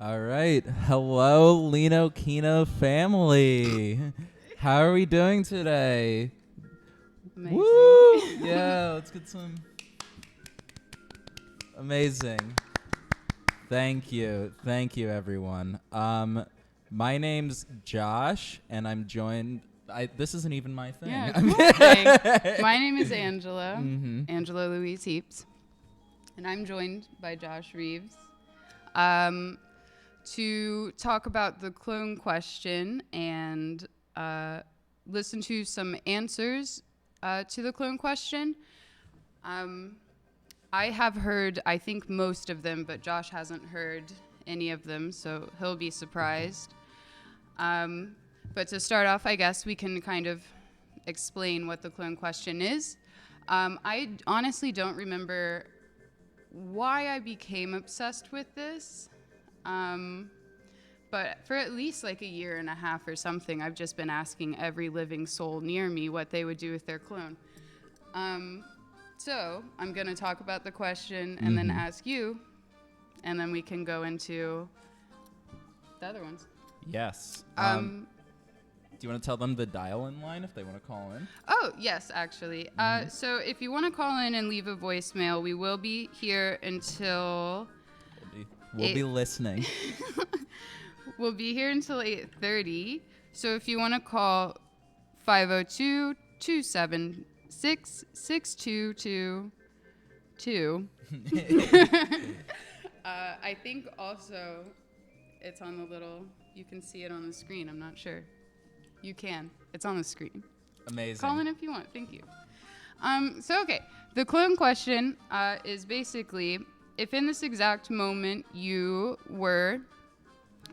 All right. Hello, Lino Kino family. How are we doing today? Amazing. Woo! Yeah, let's get some. Amazing. Thank you. Thank you, everyone. My name's Josh, and I'm joined. This isn't even my thing. Yeah, cool thing. My name is Angela, Angela Louise Heaps, and I'm joined by Josh Reeves to talk about the clone question and listen to some answers to the clone question. I have heard, I think, most of them, but Josh hasn't heard any of them, so he'll be surprised. But to start off, I guess we can kind of explain what the clone question is. I honestly don't remember why I became obsessed with this. But for at least like a year and a half or something, I've just been asking every living soul near me what they would do with their clone. So I'm going to talk about the question and then ask you, and then we can go into the other ones. Yes. Do you want to tell them the dial-in line if they want to call in? Oh, yes, actually. So if you want to call in and leave a voicemail, we will be here until... We'll be listening. We'll be here until 8:30. So if you want to call 502-276-6222. I think also it's on the little, you can see it on the screen. I'm not sure. You can. It's on the screen. Amazing. Call in if you want. Thank you. Okay. The clone question is basically, if in this exact moment you were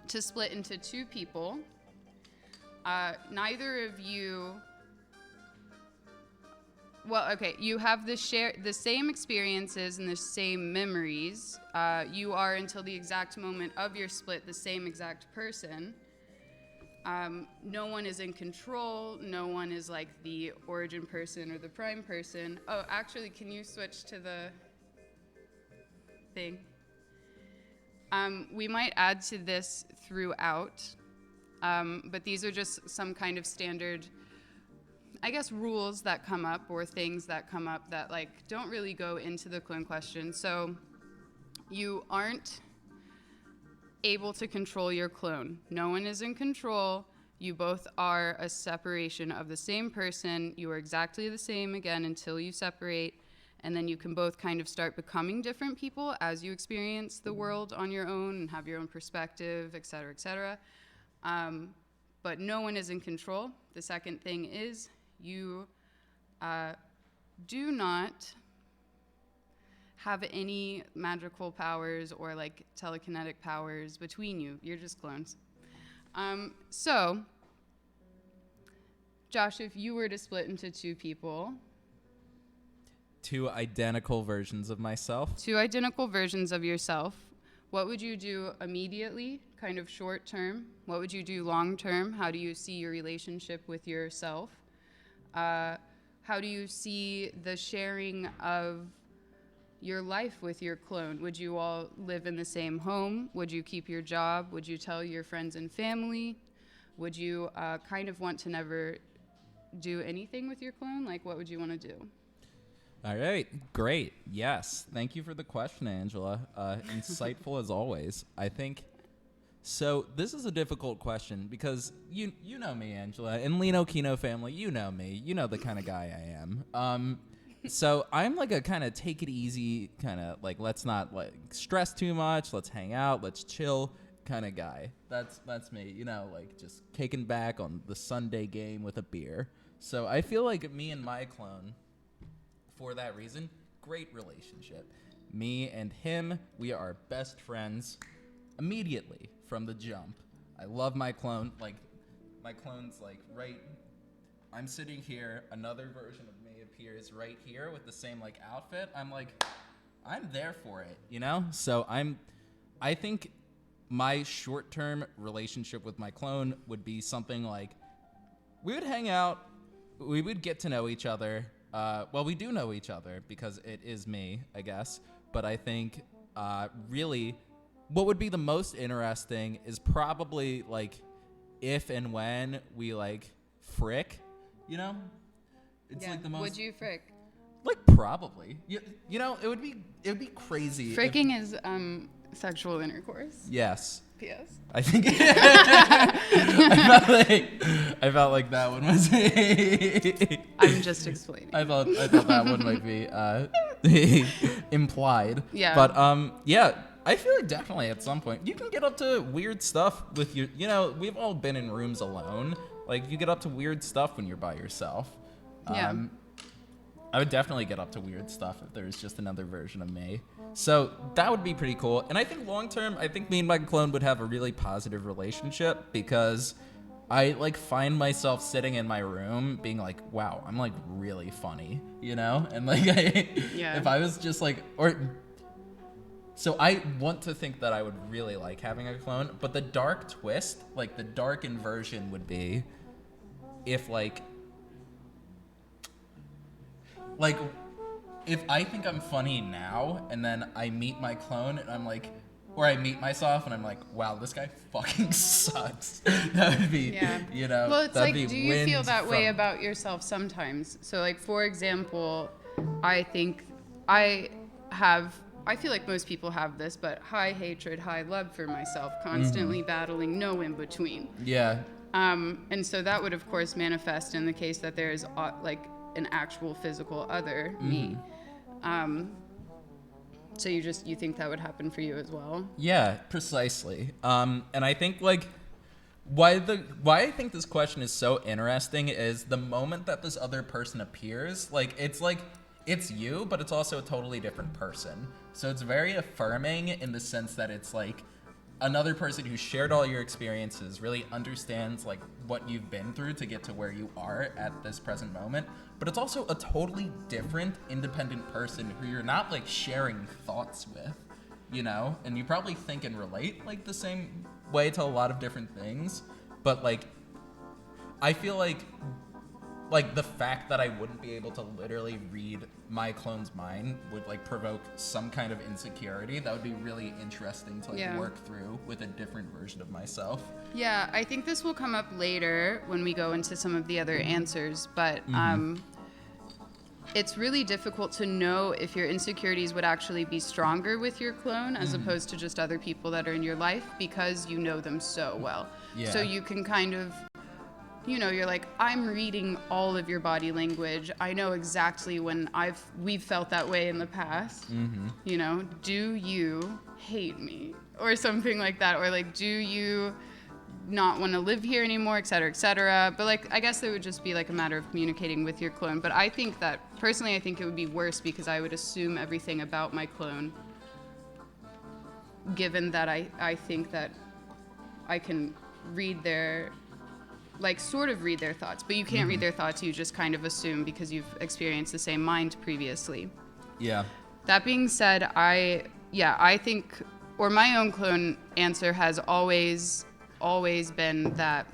to split into two people, neither of you, you have the same experiences and the same memories. You are, until the exact moment of your split, the same exact person. No one is in control. No one is like the origin person or the prime person. Oh, actually, can you switch to the thing? We might add to this throughout, but these are just some kind of standard, I guess, rules that come up or things that come up that like don't really go into the clone question. So you aren't able to control your clone. No one is in control. You both are a separation of the same person. You are exactly the same again until you separate. And then you can both kind of start becoming different people as you experience the world on your own and have your own perspective, et cetera, et cetera. But no one is in control. The second thing is you do not have any magical powers or like telekinetic powers between you. You're just clones. So, Josh, if you were to split into two people... Two identical versions of myself. Two identical versions of yourself. What would you do immediately, kind of short term? What would you do long term? How do you see your relationship with yourself? How do you see the sharing of your life with your clone? Would you all live in the same home? Would you keep your job? Would you tell your friends and family? Would you kind of want to never do anything with your clone? Like, what would you want to do? All right, great. Yes, thank you for the question, Angela. Insightful as always. I think so. This is a difficult question because you know me, Angela, and Lino Kino family. You know me. You know the kind of guy I am. So I'm like a kind of take it easy, kind of like let's not like stress too much. Let's hang out. Let's chill, kind of guy. That's me. You know, like just kicking back on the Sunday game with a beer. So I feel like me and my clone. For that reason, great relationship. Me and him, we are best friends immediately from the jump. I love my clone. Like, my clone's like right. I'm sitting here. Another version of me appears right here with the same like outfit. I'm like, I'm there for it, you know? So I think my short-term relationship with my clone would be something like, we would hang out. We would get to know each other. Well, we do know each other because it is me, I guess. But I think really what would be the most interesting is probably like if and when we like frick, you know? It's like the most. Would you frick? Like probably. You know, it would be crazy. Fricking is sexual intercourse. Yes. P.S. I think I felt like that one was I'm just explaining. I thought that one might be implied. Yeah. But yeah, I feel like definitely at some point you can get up to weird stuff with your, you know, we've all been in rooms alone. Like you get up to weird stuff when you're by yourself. Yeah. I would definitely get up to weird stuff if there's just another version of me. So that would be pretty cool. And I think long term, I think me and my clone would have a really positive relationship because I like find myself sitting in my room being like, wow, I'm like really funny, you know? And like, if I was just like, so I want to think that I would really like having a clone, but the dark twist, like the dark inversion would be if like if I think I'm funny now and then I meet my clone and I'm like, or I meet myself and I'm like, wow, this guy fucking sucks. That would be, you know. Well, it's like, do you feel that way from... about yourself sometimes? So like, for example, I feel like most people have this, but high hatred, high love for myself, constantly battling, no in between. Yeah. And so that would of course manifest in the case that there is like an actual physical other, me. So you think that would happen for you as well? Yeah, precisely. And I think like why I think this question is so interesting is the moment that this other person appears, like it's you, but it's also a totally different person. So it's very affirming in the sense that it's like another person who shared all your experiences, really understands like what you've been through to get to where you are at this present moment. But it's also a totally different, independent person who you're not like sharing thoughts with, you know? And you probably think and relate like the same way to a lot of different things. But like, I feel like the fact that I wouldn't be able to literally read my clone's mind would like provoke some kind of insecurity that would be really interesting to like work through with a different version of myself. Yeah, I think this will come up later when we go into some of the other answers, but it's really difficult to know if your insecurities would actually be stronger with your clone as opposed to just other people that are in your life because you know them so well. Yeah. So you can kind of, you know, you're like, I'm reading all of your body language. I know exactly when we've felt that way in the past. You know, do you hate me or something like that? Or like, do you not want to live here anymore, et cetera, et cetera. But like, I guess it would just be like a matter of communicating with your clone. But I think that personally, I think it would be worse because I would assume everything about my clone, given that I think that I can read their, like sort of read their thoughts, but you can't read their thoughts. You just kind of assume because you've experienced the same mind previously. Yeah. That being said, I think, or my own clone answer has always been that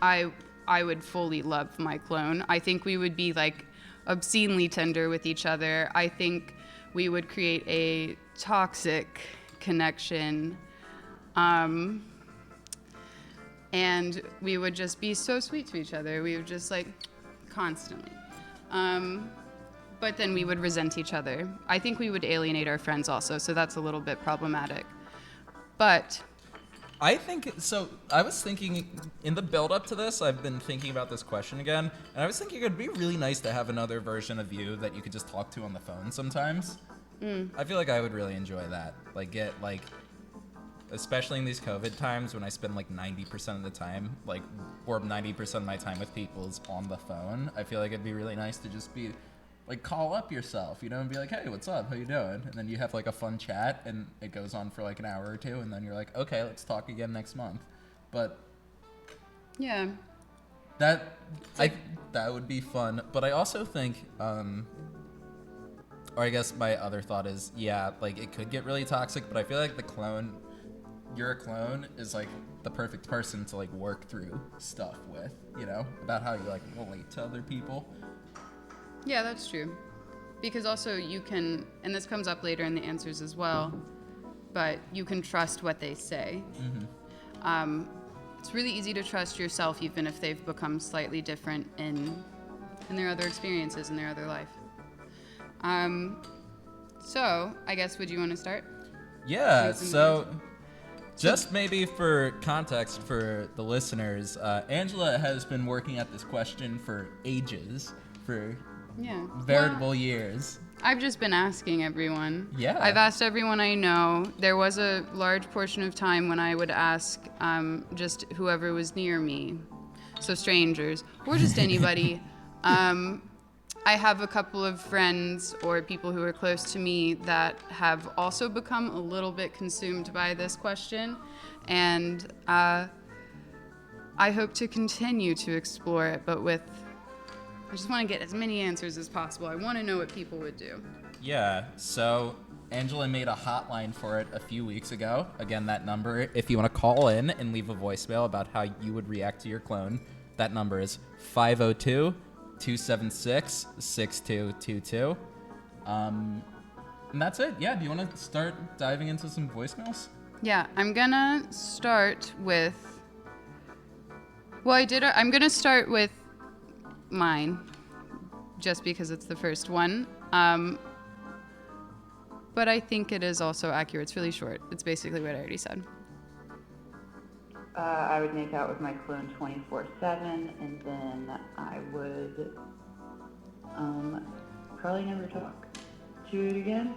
I would fully love my clone. I think we would be like obscenely tender with each other. I think we would create a toxic connection. And we would just be so sweet to each other. We would just like constantly. But then we would resent each other. I think we would alienate our friends also, so that's a little bit problematic. But I think, so I was thinking, in the build-up to this, I've been thinking about this question again, and I was thinking it would be really nice to have another version of you that you could just talk to on the phone sometimes. I feel like I would really enjoy that. Like, especially in these COVID times when I spend like 90% of the time, like, or 90% of my time with people is on the phone, I feel like it'd be really nice to just be, like, call up yourself, you know, and be like, hey, what's up? How you doing? And then you have, like, a fun chat, and it goes on for, like, an hour or two, and then you're like, okay, let's talk again next month. But yeah, that would be fun. But I also think, or I guess my other thought is, yeah, like, it could get really toxic, but I feel like your clone is, like, the perfect person to, like, work through stuff with, you know, about how you, like, relate to other people. Yeah, that's true. Because also you can, and this comes up later in the answers as well, but you can trust what they say. It's really easy to trust yourself, even if they've become slightly different in their other experiences in their other life. So I guess, would you want to start? Yeah. So just maybe for context for the listeners, Angela has been working at this question for ages, for veritable years. I've just been asking everyone. Yeah. I've asked everyone I know. There was a large portion of time when I would ask just whoever was near me, so strangers or just anybody. I have a couple of friends or people who are close to me that have also become a little bit consumed by this question, and I hope to continue to explore it, but I just want to get as many answers as possible. I want to know what people would do. Yeah, so Angela made a hotline for it a few weeks ago. Again, that number, if you want to call in and leave a voicemail about how you would react to your clone, that number is 502-276-6222. And that's it. Yeah, do you want to start diving into some voicemails? Yeah, I'm gonna start with... I'm gonna start with mine, just because it's the first one. But I think it is also accurate. It's really short. It's basically what I already said. I would make out with my clone 24/7, and then I would probably never talk to it again,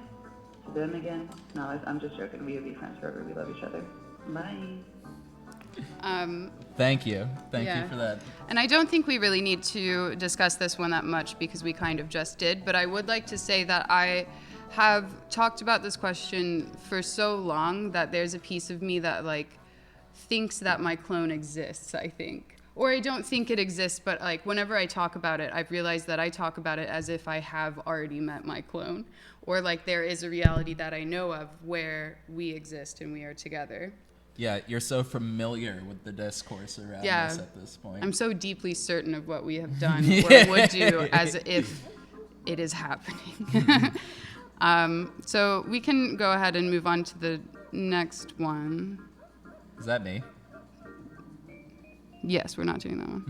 to them again. No, I'm just joking. We would be friends forever. We love each other. Bye. Thank you. Thank you for that. And I don't think we really need to discuss this one that much because we kind of just did, but I would like to say that I have talked about this question for so long that there's a piece of me that thinks that my clone exists, I think. Or I don't think it exists, but whenever I talk about it, I've realized that I talk about it as if I have already met my clone. Or there is a reality that I know of where we exist and we are together. Yeah, you're so familiar with the discourse around this at this point. I'm so deeply certain of what we have done or would do as if it is happening. So we can go ahead and move on to the next one. Is that me? Yes, we're not doing that one.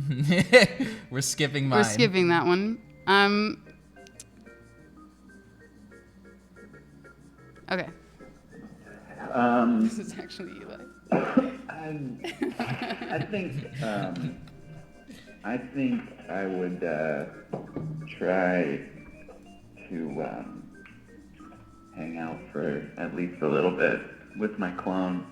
We're skipping mine. We're skipping that one. Okay. This is actually Eli. I think I would try to hang out for at least a little bit with my clone.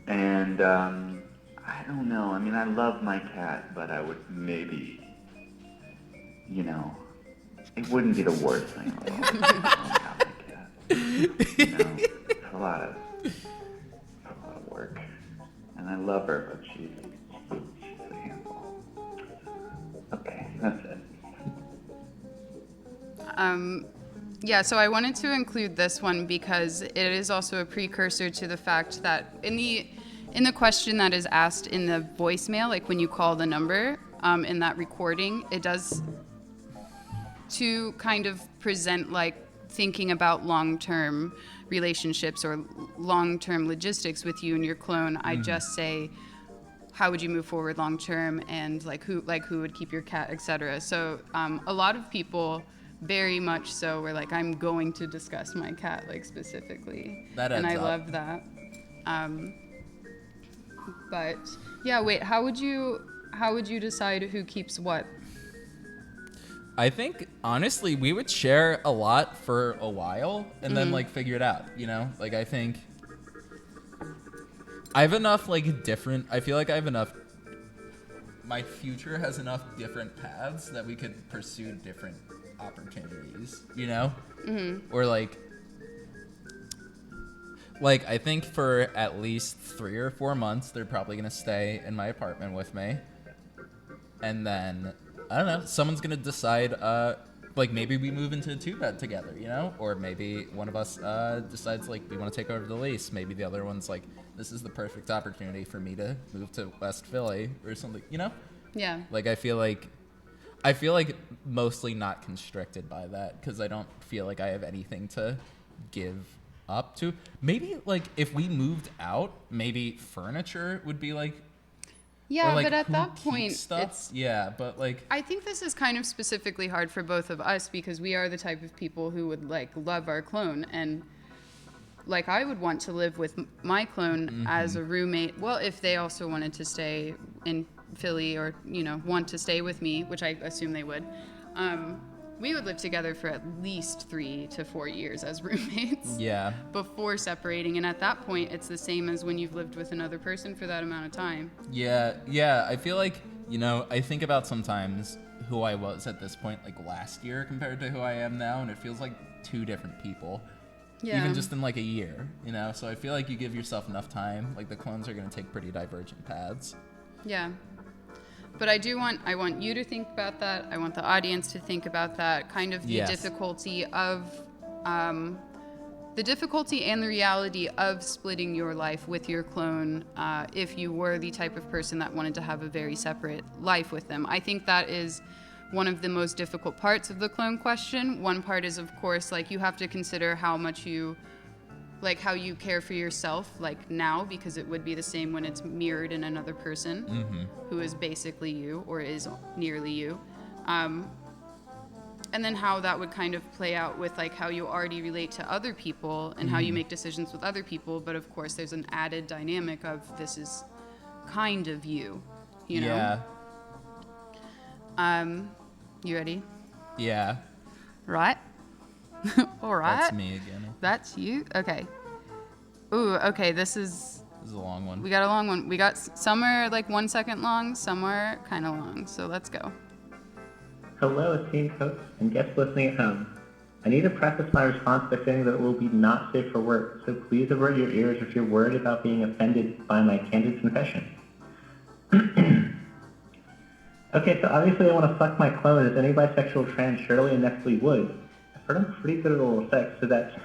And I don't know. I mean, I love my cat, but I would maybe, it wouldn't be the worst thing in the world. I have my cat. It's a lot of work. And I love her, but she's a handful. Okay, that's it. Yeah, so I wanted to include this one because it is also a precursor to the fact that in the question that is asked in the voicemail, when you call the number in that recording, it does to kind of present thinking about long-term relationships or long-term logistics with you and your clone. I just say, how would you move forward long-term, and who would keep your cat, etc. So a lot of people very much so were I'm going to discuss my cat specifically. That adds and I up. love that. But yeah, wait, how would you decide who keeps what? I think honestly we would share a lot for a while and then figure it out, I think I have enough I feel like I have enough, my future has enough different paths that we could pursue different opportunities, or I think for at least 3 or 4 months they're probably gonna stay in my apartment with me, and then I don't know, someone's gonna decide maybe we move into a 2-bed together, or maybe one of us decides we want to take over the lease, maybe the other one's this is the perfect opportunity for me to move to West Philly or something, Yeah. I feel mostly not constricted by that because I don't feel like I have anything to give up to. Maybe like if we moved out, maybe furniture would be like. Yeah, or, like, but at who that keeps point, stuff? it's. Yeah, but like. I think this is kind of specifically hard for both of us because we are the type of people who would like love our clone, and like I would want to live with my clone as a roommate. Well, if they also wanted to stay in Philly or want to stay with me, which I assume they would. We would live together for at least 3 to 4 years as roommates. Yeah. Before separating, and at that point, it's the same as when you've lived with another person for that amount of time. Yeah. I feel like, I think about sometimes who I was at this point, like last year compared to who I am now, and it feels like 2 different people. Yeah. Even just in like a year, So I feel like you give yourself enough time. Like the clones are going to take pretty divergent paths. Yeah. But I want you to think about that. I want the audience to think about that. Kind of the Yes. difficulty of, the difficulty and the reality of splitting your life with your clone if you were the type of person that wanted to have a very separate life with them. I think that is one of the most difficult parts of the clone question. One part is, of course, like you have to consider how much how you care for yourself, like now, because it would be the same when it's mirrored in another person who is basically you or is nearly you. And then how that would kind of play out with like how you already relate to other people and how you make decisions with other people. But of course, there's an added dynamic of this is kind of you, you know? Yeah. You ready? Yeah. Right? All right. That's me again. That's you? Okay. Ooh, okay, This is a long one. we got a long one. We got some are like 1 second long, some are kind of long. So let's go. Hello, esteemed hosts and guests listening at home. I need to preface my response by saying that it will be not safe for work, so please avert your ears if you're worried about being offended by my candid confession. Okay, so obviously I want to fuck my clone, as any bisexual trans surely and inevitably would. I've heard I'm pretty good at oral sex, so that's...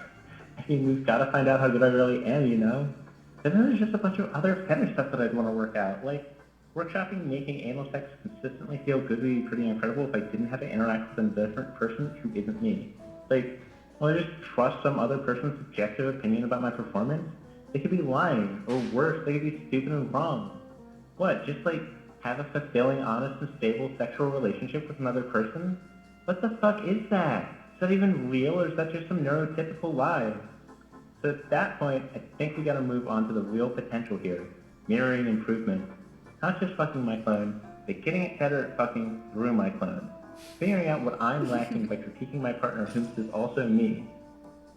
we've got to find out how good I really am, But then there's just a bunch of other fetish stuff that I'd want to work out. Like, workshopping making anal sex consistently feel good would be pretty incredible if I didn't have to interact with a different person who isn't me. Like, will I just trust some other person's subjective opinion about my performance? They could be lying, or worse, they could be stupid and wrong. What, just like, have a fulfilling, honest, and stable sexual relationship with another person? What the fuck is that? Is that even real, or is that just some neurotypical lie? So at that point, I think we gotta move on to the real potential here. Mirroring improvement. Not just fucking my clone, but getting it better at fucking through my clone. Figuring out what I'm lacking by critiquing my partner who is also me.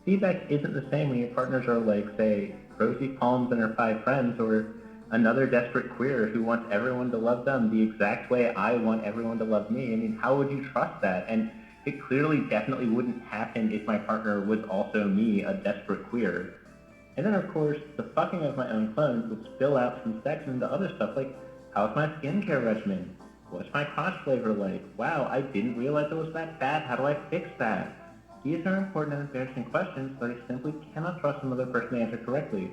Feedback isn't the same when your partners are like, say, Rosie Palms and her 5 friends, or another desperate queer who wants everyone to love them the exact way I want everyone to love me. I mean, how would you trust that? And it clearly definitely wouldn't happen if my partner was also me, a desperate queer. And then, of course, the fucking of my own clones would spill out from sex into other stuff like, how's my skincare regimen? What's my crotch flavor like? Wow, I didn't realize it was that bad. How do I fix that? These are important and embarrassing questions that I simply cannot trust another person to answer correctly.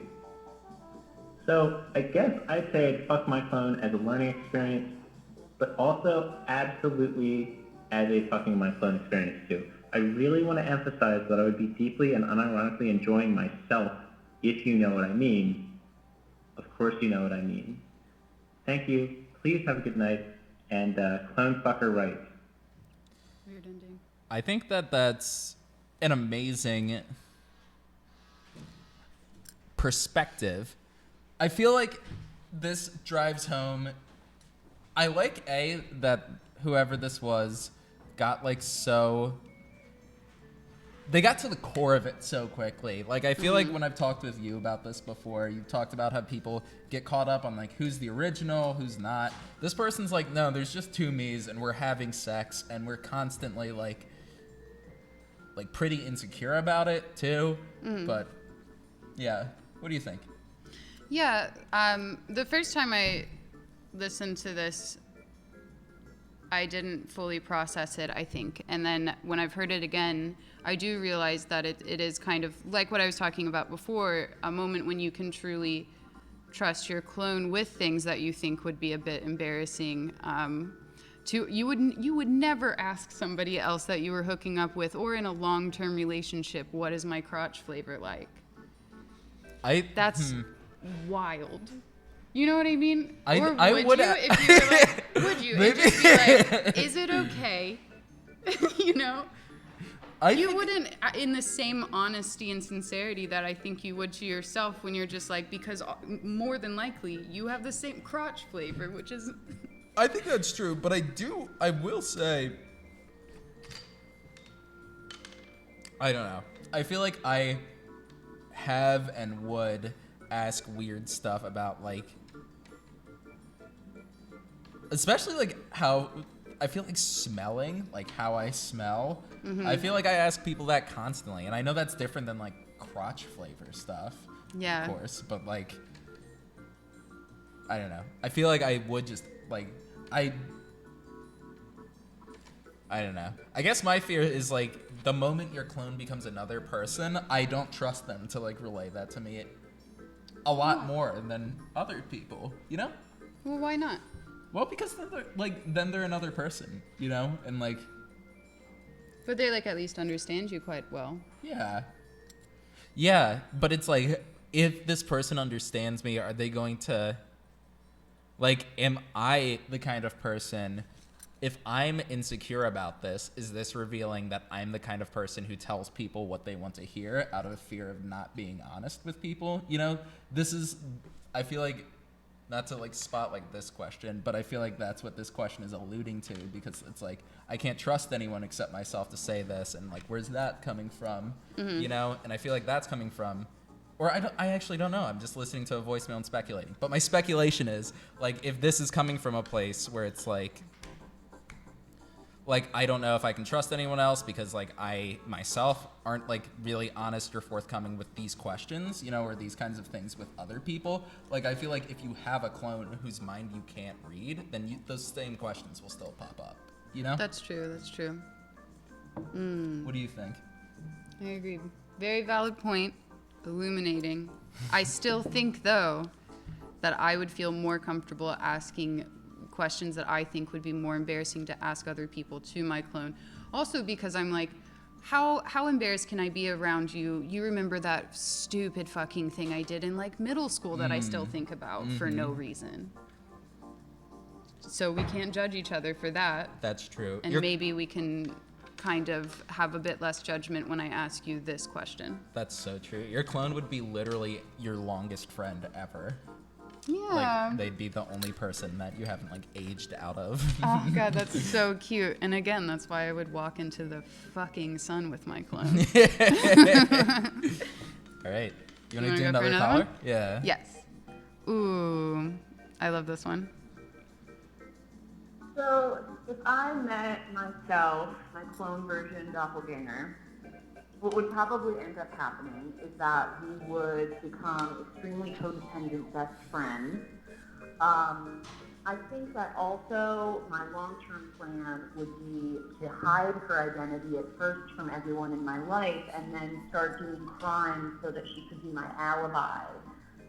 So I guess I'd say I'd fuck my clone as a learning experience, but also absolutely as a fucking my clone experience too. I really want to emphasize that I would be deeply and unironically enjoying myself, if you know what I mean. Of course you know what I mean. Thank you. Please have a good night, and clone fucker right. Weird ending. I think that that's an amazing perspective. I feel like this drives home. I like that whoever this was got like so. They got to the core of it so quickly. Like, I feel like when I've talked with you about this before, you've talked about how people get caught up on like who's the original, who's not. This person's like, no, there's just 2 me's and we're having sex and we're constantly like pretty insecure about it too. But yeah, what do you think? Yeah, the first time I listened to this, I didn't fully process it, I think. And then when I've heard it again, I do realize that it is kind of like what I was talking about before, a moment when you can truly trust your clone with things that you think would be a bit embarrassing. You would never ask somebody else that you were hooking up with or in a long-term relationship, what is my crotch flavor like? That's wild. You know what I mean? I would would you if you were like, would you? Maybe. And just be like, is it okay? You know? You think- wouldn't, in the same honesty and sincerity that I think you would to yourself when you're just like, because more than likely you have the same crotch flavor, which is... I think that's true, but I will say, I don't know. I feel like I have and would ask weird stuff about, like, especially like how I feel like smelling, like how I smell. I feel like I ask people that constantly, and I know that's different than like crotch flavor stuff, Yeah. of course, but like, I don't know. I feel like I would just like, I don't know. I guess my fear is like the moment your clone becomes another person, I don't trust them to like relay that to me a lot more than other people, you know? Well, why not? Well, because then they're another person, you know? And like, But they like at least understand you quite well. yeah, but it's like, if this person understands me, are they going to, like, am I the kind of person, if I'm insecure about this, is this revealing that I'm the kind of person who tells people what they want to hear out of a fear of not being honest with people? You know, I feel like, not to like spotlight this question, but I feel like that's what this question is alluding to, because it's like, I can't trust anyone except myself to say this, and like, where's that coming from? You know, and I feel like that's coming from, or I actually don't know. I'm just listening to a voicemail and speculating. But my speculation is like, if this is coming from a place where it's like I don't know if I can trust anyone else because like I myself aren't like really honest or forthcoming with these questions, you know, or these kinds of things with other people. Like, I feel like if you have a clone whose mind you can't read, then those same questions will still pop up, you know? That's true. That's true. What do you think? I agree. Very valid point. Illuminating. I still think, though, that I would feel more comfortable asking questions that I think would be more embarrassing to ask other people to my clone. Also because I'm like, how embarrassed can I be around you? You remember that stupid fucking thing I did in like middle school that I still think about for no reason. So we can't judge each other for that. That's true. And maybe we can kind of have a bit less judgment when I ask you this question. That's so true. Your clone would be literally your longest friend ever. Yeah. Like, they'd be the only person that you haven't like aged out of. Oh god, that's so cute. And again, that's why I would walk into the fucking sun with my clone. All right. You want wanna to do go for another another caller? one? Yeah. Yes. Ooh, I love this one. So, if I met myself, my clone version doppelganger, what would probably end up happening is that we would become extremely codependent best friends. I think that also my long-term plan would be to hide her identity at first from everyone in my life and then start doing crimes so that she could be my alibi.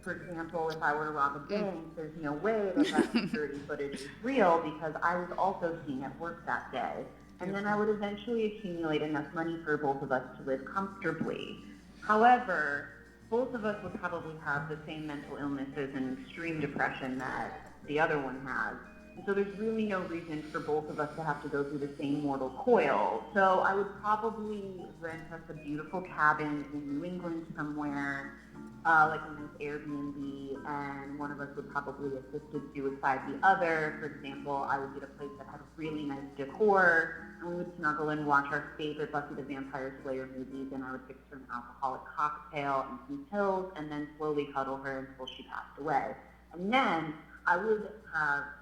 For example, if I were to rob a bank, there's no way that that security footage is real because I was also seen at work that day. And then I would eventually accumulate enough money for both of us to live comfortably. However, both of us would probably have the same mental illnesses and extreme depression that the other one has. And so there's really no reason for both of us to have to go through the same mortal coil. So I would probably rent us a beautiful cabin in New England somewhere, like a nice Airbnb, and one of us would probably assisted suicide the other. For example, I would get a place that had really nice decor, and we would snuggle and watch our favorite Buffy the Vampire Slayer movies, and I would fix her an alcoholic cocktail and some pills, and then slowly cuddle her until she passed away. And then I would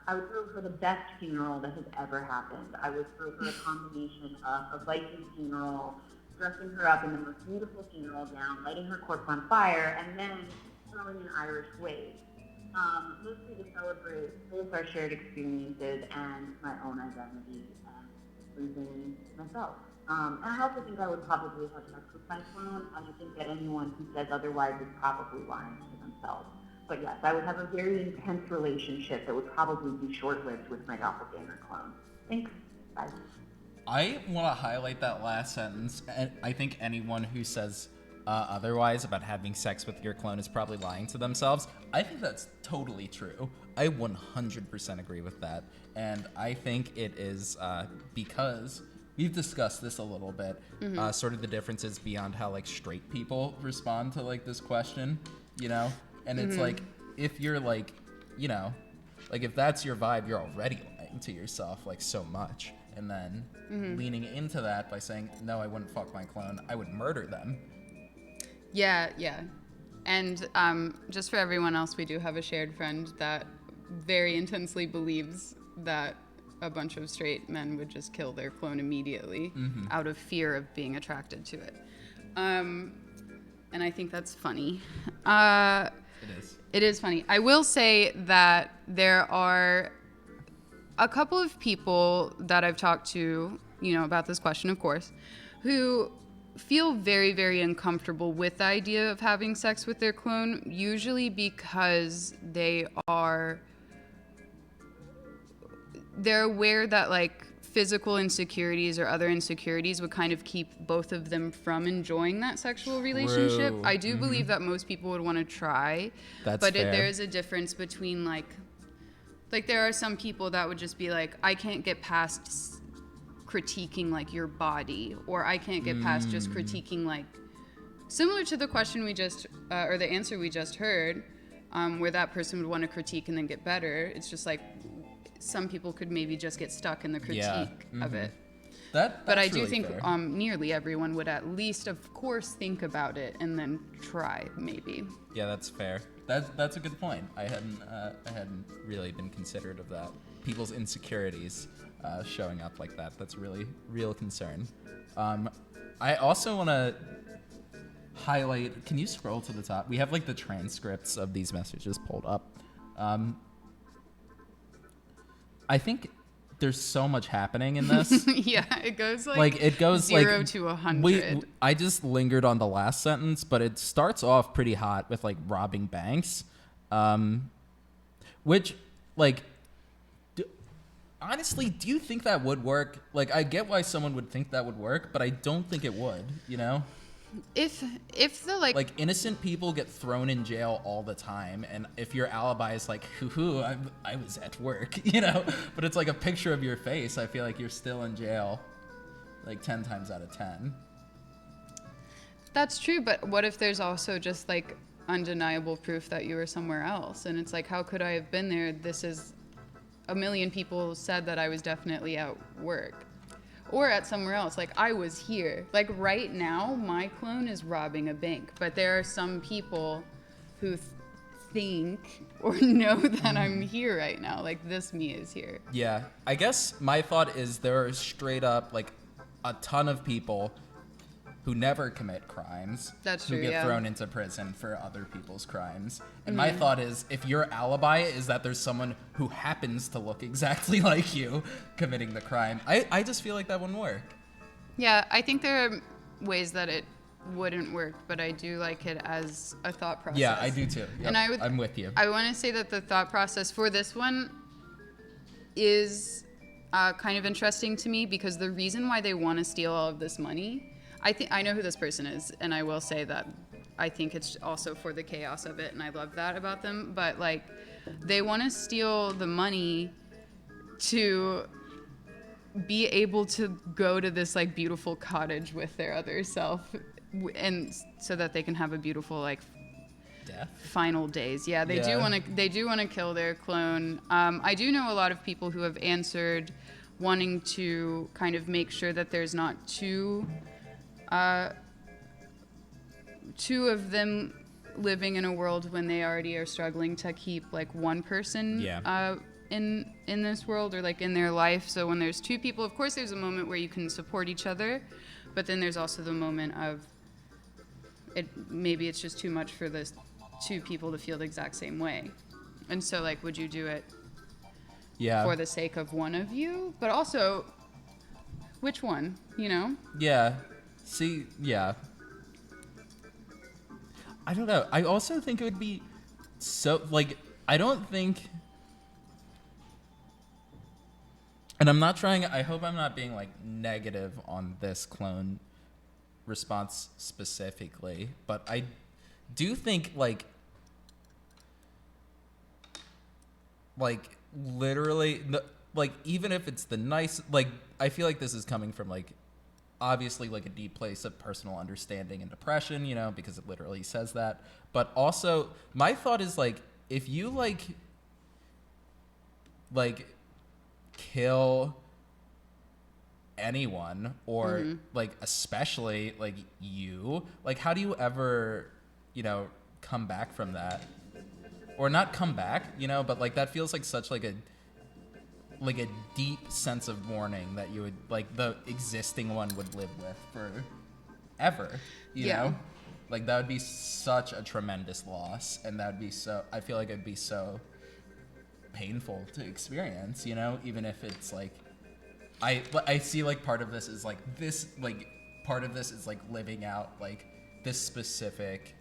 throw her the best funeral that has ever happened. I would throw her a combination of a Viking funeral, dressing her up in the most beautiful funeral gown, lighting her corpse on fire, and then throwing an Irish wake. Mostly to celebrate both our shared experiences and my own identity and losing myself. And I also think I would probably have sex with my clone. I think that anyone who says otherwise is probably lying to themselves. But yes, I would have a very intense relationship that would probably be short-lived with my doppelganger clone. Thanks. Bye. I want to highlight that last sentence. And I think anyone who says otherwise about having sex with your clone is probably lying to themselves. I think that's totally true. I 100% agree with that. And I think it is because we've discussed this a little bit, sort of the differences beyond how like straight people respond to like this question, you know? And it's like, if you're like, you know, like if that's your vibe, you're already lying to yourself like so much. And then leaning into that by saying, no, I wouldn't fuck my clone, I would murder them. Yeah. And just for everyone else, we do have a shared friend that very intensely believes that a bunch of straight men would just kill their clone immediately out of fear of being attracted to it. And I think that's funny. It is. It is funny. I will say that there are a couple of people that I've talked to, you know, about this question, of course, who feel very, very uncomfortable with the idea of having sex with their clone, usually because they're aware that like physical insecurities or other insecurities would kind of keep both of them from enjoying that sexual relationship. True. I do believe that most people would want to try, That's but fair. there is a difference between like there are some people that would just be like, I can't get past critiquing like your body, or I can't get past just critiquing like, similar to the question we just or the answer we just heard, where that person would want to critique and then get better. It's just like some people could maybe just get stuck in the critique of it. But I do really think fair. nearly everyone would at least, of course, think about it and then try, maybe. Yeah, that's fair. That's a good point. I hadn't really been considerate of that. People's insecurities showing up like that. That's really real concern. I also want to highlight. Can you scroll to the top? We have like the transcripts of these messages pulled up. I think there's so much happening in this. Yeah, it goes It goes 0 like to 100. I just lingered on the last sentence, but it starts off pretty hot with like robbing banks, which like honestly, do you think that would work? Like, I get why someone would think that would work, but I don't think it would. You know, If the like innocent people get thrown in jail all the time, and if your alibi is like, hoo, I was at work, you know, but it's like a picture of your face, I feel like you're still in jail, like 10 times out of 10. That's true, but what if there's also just like undeniable proof that you were somewhere else, and it's like, how could I have been there? This is a million people said that I was definitely at work or at somewhere else. Like, I was here. Like, right now, my clone is robbing a bank, but there are some people who think or know that I'm here right now. Like, this me is here. Yeah, I guess my thought is there are straight up like a ton of people who never commit crimes. That's who true, get yeah. thrown into prison for other people's crimes. And my thought is, if your alibi is that there's someone who happens to look exactly like you committing the crime, I just feel like that wouldn't work. Yeah, I think there are ways that it wouldn't work, but I do like it as a thought process. Yeah, I do too. Yep, And I'm with you. I want to say that the thought process for this one is kind of interesting to me, because the reason why they want to steal all of this money, I know who this person is, and I will say that I think it's also for the chaos of it, and I love that about them. But like, they want to steal the money to be able to go to this like beautiful cottage with their other self, and so that they can have a beautiful like Death? final days. Yeah, they Yeah. do want to kill their clone. I do know a lot of people who have answered wanting to kind of make sure that there's not two of them living in a world when they already are struggling to keep like one person in this world, or like in their life. So when there's two people, of course there's a moment where you can support each other, but then there's also the moment of maybe it's just too much for the two people to feel the exact same way. And so like, would you do it for the sake of one of you, but also which one, you know? Yeah. See, yeah. I don't know. I also think it would be so, like, I don't think, and I'm not trying, I hope I'm not being, like, negative on this clone response specifically, but I do think like literally like even if it's the nice, like I feel like this is coming from like obviously like a deep place of personal understanding and depression, you know, because it literally says that. But also my thought is like if you like kill anyone or like especially like you, like how do you ever, you know, come back from that? Or not come back, you know, but like that feels like such like a deep sense of mourning that you would like the existing one would live with forever, you know? Like that would be such a tremendous loss, and that would be so, I feel like it'd be so painful to experience, you know, even if it's like I see like part of this is like this, like part of this is like living out like this specific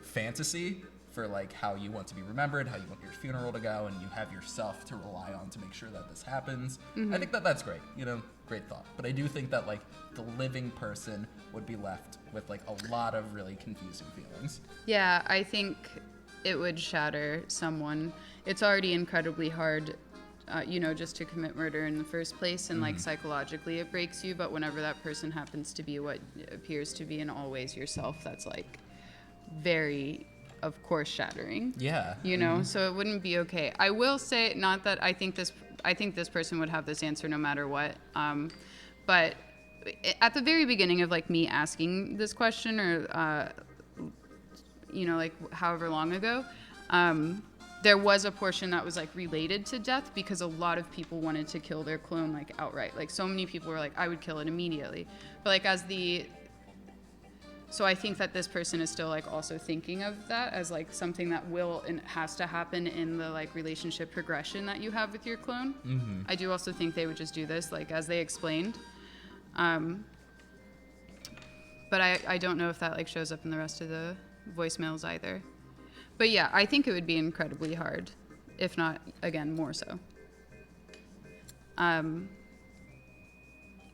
fantasy for like how you want to be remembered, how you want your funeral to go, and you have yourself to rely on to make sure that this happens. I think that that's great, you know, great thought. But I do think that like the living person would be left with like a lot of really confusing feelings. Yeah, I think it would shatter someone. It's already incredibly hard, you know, just to commit murder in the first place, and like psychologically it breaks you. But whenever that person happens to be what appears to be in all ways yourself, that's like very, of course, shattering. Yeah. You know, so it wouldn't be okay. I will say, not that I think this person would have this answer no matter what. But at the very beginning of like me asking this question, or you know, like however long ago, there was a portion that was like related to death, because a lot of people wanted to kill their clone like outright. Like so many people were like, I would kill it immediately. But like so I think that this person is still like also thinking of that as like something that will and has to happen in the like relationship progression that you have with your clone. I do also think they would just do this like as they explained. But I don't know if that like shows up in the rest of the voicemails either. But yeah, I think it would be incredibly hard, if not, again, more so.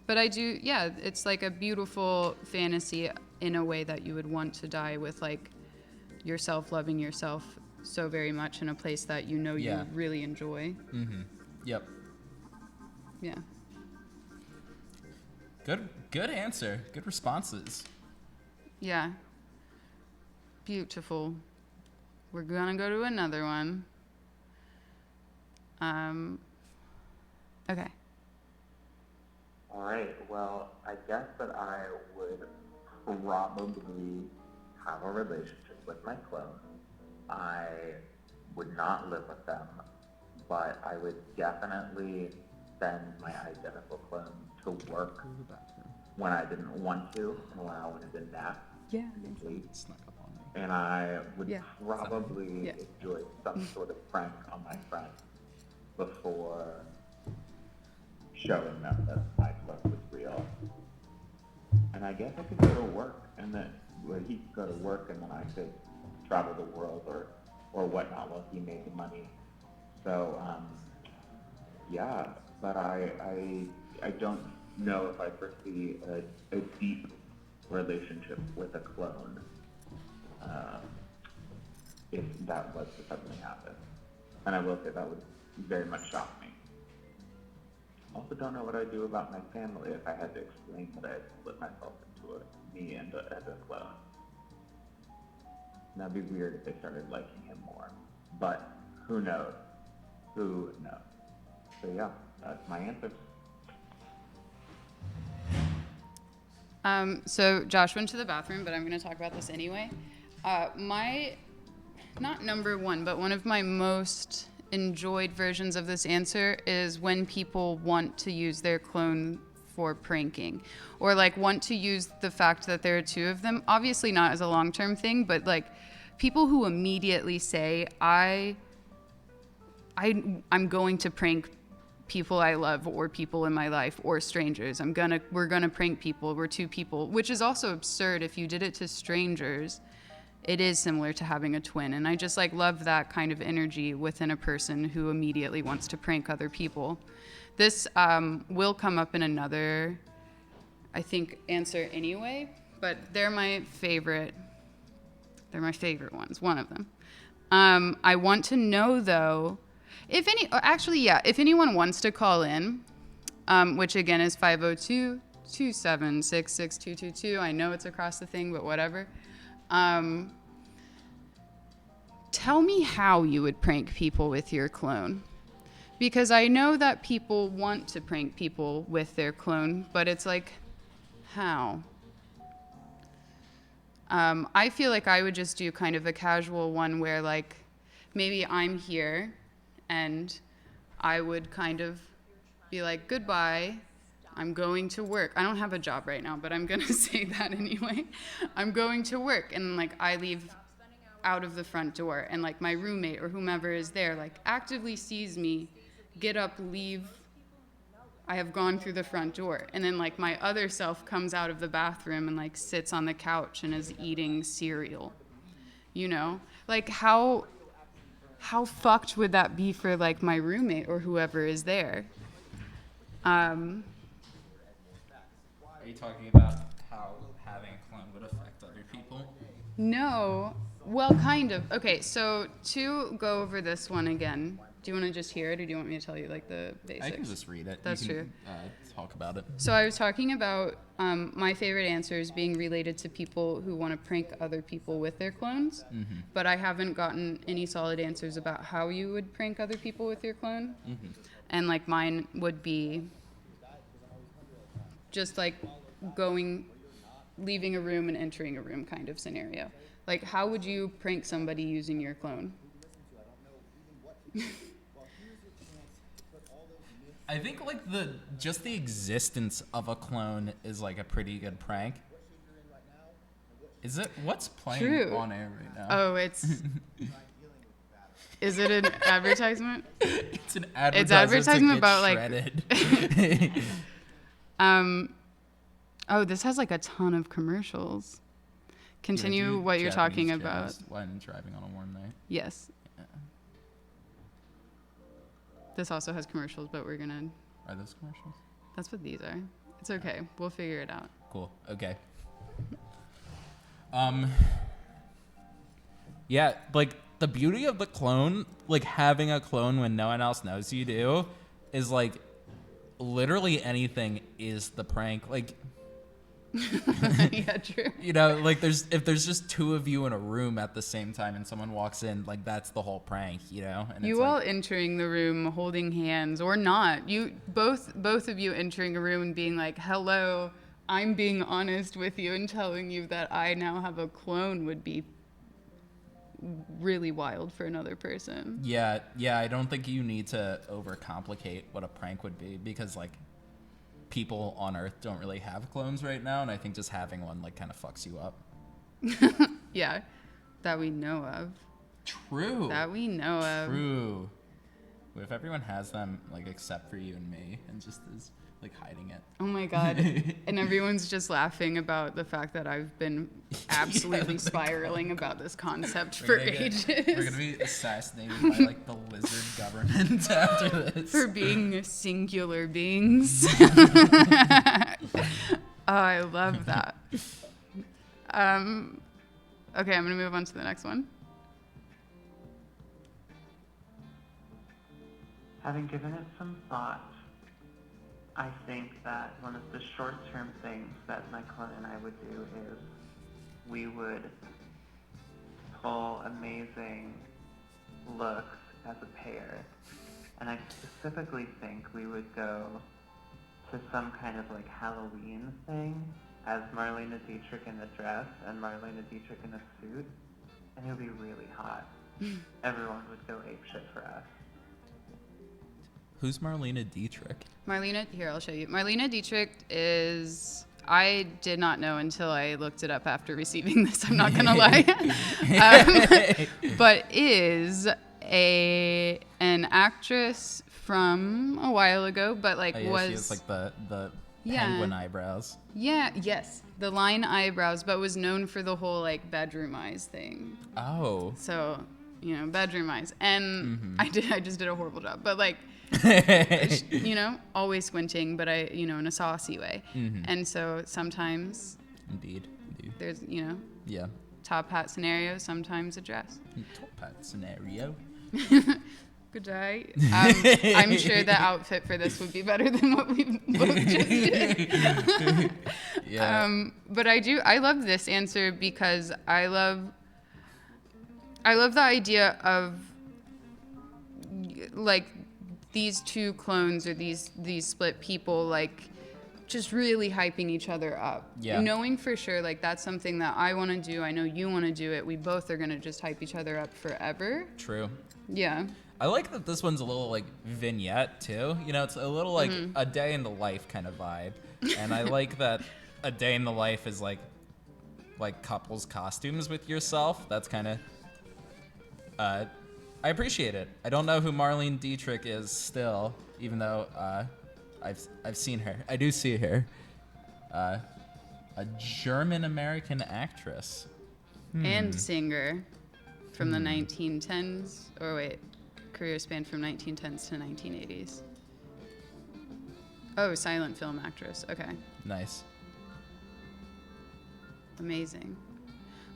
But I do, yeah, it's like a beautiful fantasy in a way that you would want to die with like yourself loving yourself so very much in a place that you know you really enjoy. Yep. Yeah. Good answer. Good responses. Yeah. Beautiful. We're gonna go to another one. Okay. All right, well, I guess that I would probably have a relationship with my clone. I would not live with them, but I would definitely send my identical clone to work when I didn't want to and when I wanted to nap. Yeah. And I would probably enjoy some sort of prank on my friend before showing them that my clone was real. And I guess I could go to work, and then he could go to work, and then I could travel the world or whatnot while he made the money. So yeah, but I don't know if I foresee a deep relationship with a clone. If that was to suddenly happen. And I will say that would very much shock me. Also don't know what I'd do about my family if I had to explain that I had split myself into me and a clone. That'd be weird if they started liking him more. But who knows? Who knows? So yeah, that's my answer. So Josh went to the bathroom, but I'm going to talk about this anyway. My, not number one, but one of my most enjoyed versions of this answer is when people want to use their clone for pranking, or like want to use the fact that there are two of them, obviously not as a long-term thing, but like people who immediately say, I'm going to prank people I love or people in my life or strangers. We're gonna prank people. We're two people, which is also absurd. If you did it to strangers, it is similar to having a twin. And I just like love that kind of energy within a person who immediately wants to prank other people. This will come up in another, I think, answer anyway, but they're my favorite. They're my favorite ones. One of them. I want to know though, if anyone wants to call in, which again is 502-276-6222. I know it's across the thing, but whatever. Tell me how you would prank people with your clone. Because I know that people want to prank people with their clone, but it's like, how? I feel like I would just do kind of a casual one where like maybe I'm here and I would kind of be like, goodbye, I'm going to work. I don't have a job right now, but I'm going to say that anyway. I'm going to work. And like I leave out of the front door and like my roommate or whomever is there like actively sees me get up, leave. I have gone through the front door. And then like my other self comes out of the bathroom and like sits on the couch and is eating cereal. You know? Like how fucked would that be for like my roommate or whoever is there? Are you talking about how having a clone would affect other people? No. Well, kind of. Okay, so to go over this one again, do you want to just hear it or do you want me to tell you like the basics? I can just read it. That's you can, true. Talk about it. So I was talking about my favorite answers being related to people who want to prank other people with their clones, but I haven't gotten any solid answers about how you would prank other people with your clone. And like mine would be just like leaving a room and entering a room kind of scenario. Like how would you prank somebody using your clone? I think like the existence of a clone is like a pretty good prank. Is it what's playing True. on air right now? Oh, it's is it an advertisement? It's an It's advertisement about shredded. Oh, this has like a ton of commercials. Continue what you're talking about. When driving on a warm night. Yes. Yeah. This also has commercials, but we're gonna. Are those commercials? That's what these are. It's okay. We'll figure it out. Cool. Okay. Yeah, like the beauty of the clone, like having a clone when no one else knows you do, is like literally anything is the prank. Like Yeah, true. you know, like if there's just two of you in a room at the same time and someone walks in, like that's the whole prank, you know? And You it's all like, entering the room holding hands or not. You both of you entering a room and being like, "Hello, I'm being honest with you and telling you that I now have a clone" would be really wild for another person. yeah, I don't think you need to overcomplicate what a prank would be because like people on Earth don't really have clones right now, and I think just having one like kind of fucks you up. Yeah, that we know of. True. That we know of. True. What if everyone has them like except for you and me and just is like hiding it? Oh my god. And everyone's just laughing about the fact that I've been absolutely spiraling about this concept for ages. We're gonna be assassinated by like the lizard government after this. For being singular beings. Oh, I love that. Okay, I'm gonna move on to the next one. Having given it some thought, I think that one of the short-term things that my clone and I would do is we would pull amazing looks as a pair. And I specifically think we would go to some kind of like Halloween thing as Marlena Dietrich in a dress and Marlena Dietrich in a suit. And it would be really hot. Everyone would go apeshit for us. Who's Marlena Dietrich? Here, I'll show you. Marlena Dietrich is, I did not know until I looked it up after receiving this, I'm not gonna lie. But is an actress from a while ago, but like She was has like the Yeah. penguin eyebrows. yes, the line eyebrows, but was known for the whole like bedroom eyes thing. Oh. So, you know, bedroom eyes. And I just did a horrible job, but like, you know, always squinting, but in a saucy way. And so sometimes Indeed. There's, Yeah. top hat scenario, sometimes a dress. Top hat scenario. Good day. I'm sure the outfit for this would be better than what we both just did. Yeah. But I love this answer because I love the idea of like these two clones or these split people like just really hyping each other up. Yeah. Knowing for sure like that's something that I want to do. I know you want to do it. We both are going to just hype each other up forever. True. Yeah. I like that this one's a little like vignette too. It's a little like a day in the life kind of vibe. And I like that a day in the life is like couples costumes with yourself. That's kind of I appreciate it. I don't know who Marlene Dietrich is still, even though I've seen her. I do see her. A German American actress And singer from the 1910s. Or wait, career span from 1910s to 1980s. Oh, silent film actress. Okay. Nice. Amazing.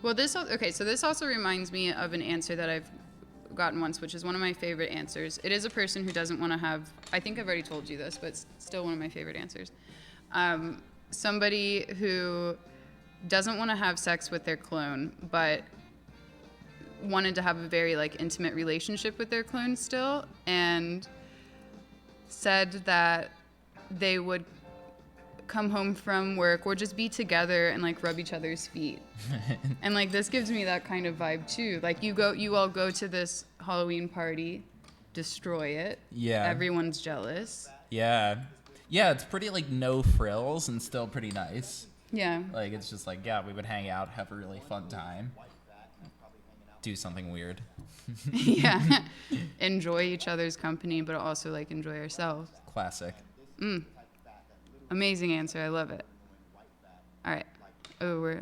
Well, this also reminds me of an answer that I've gotten once, which is one of my favorite answers. It is a person who doesn't want to have, I think I've already told you this, but it's still one of my favorite answers. Somebody who doesn't want to have sex with their clone, but wanted to have a very like intimate relationship with their clone still, and said that they would come home from work or just be together and like rub each other's feet. And like this gives me that kind of vibe too. Like you all go to this Halloween party, destroy it. Yeah. Everyone's jealous. Yeah. Yeah, it's pretty like no frills and still pretty nice. Yeah. Like it's just like, yeah, we would hang out, have a really fun time. Do something weird. Yeah. Enjoy each other's company, but also like enjoy ourselves. Classic. Amazing answer. I love it. All right. Oh,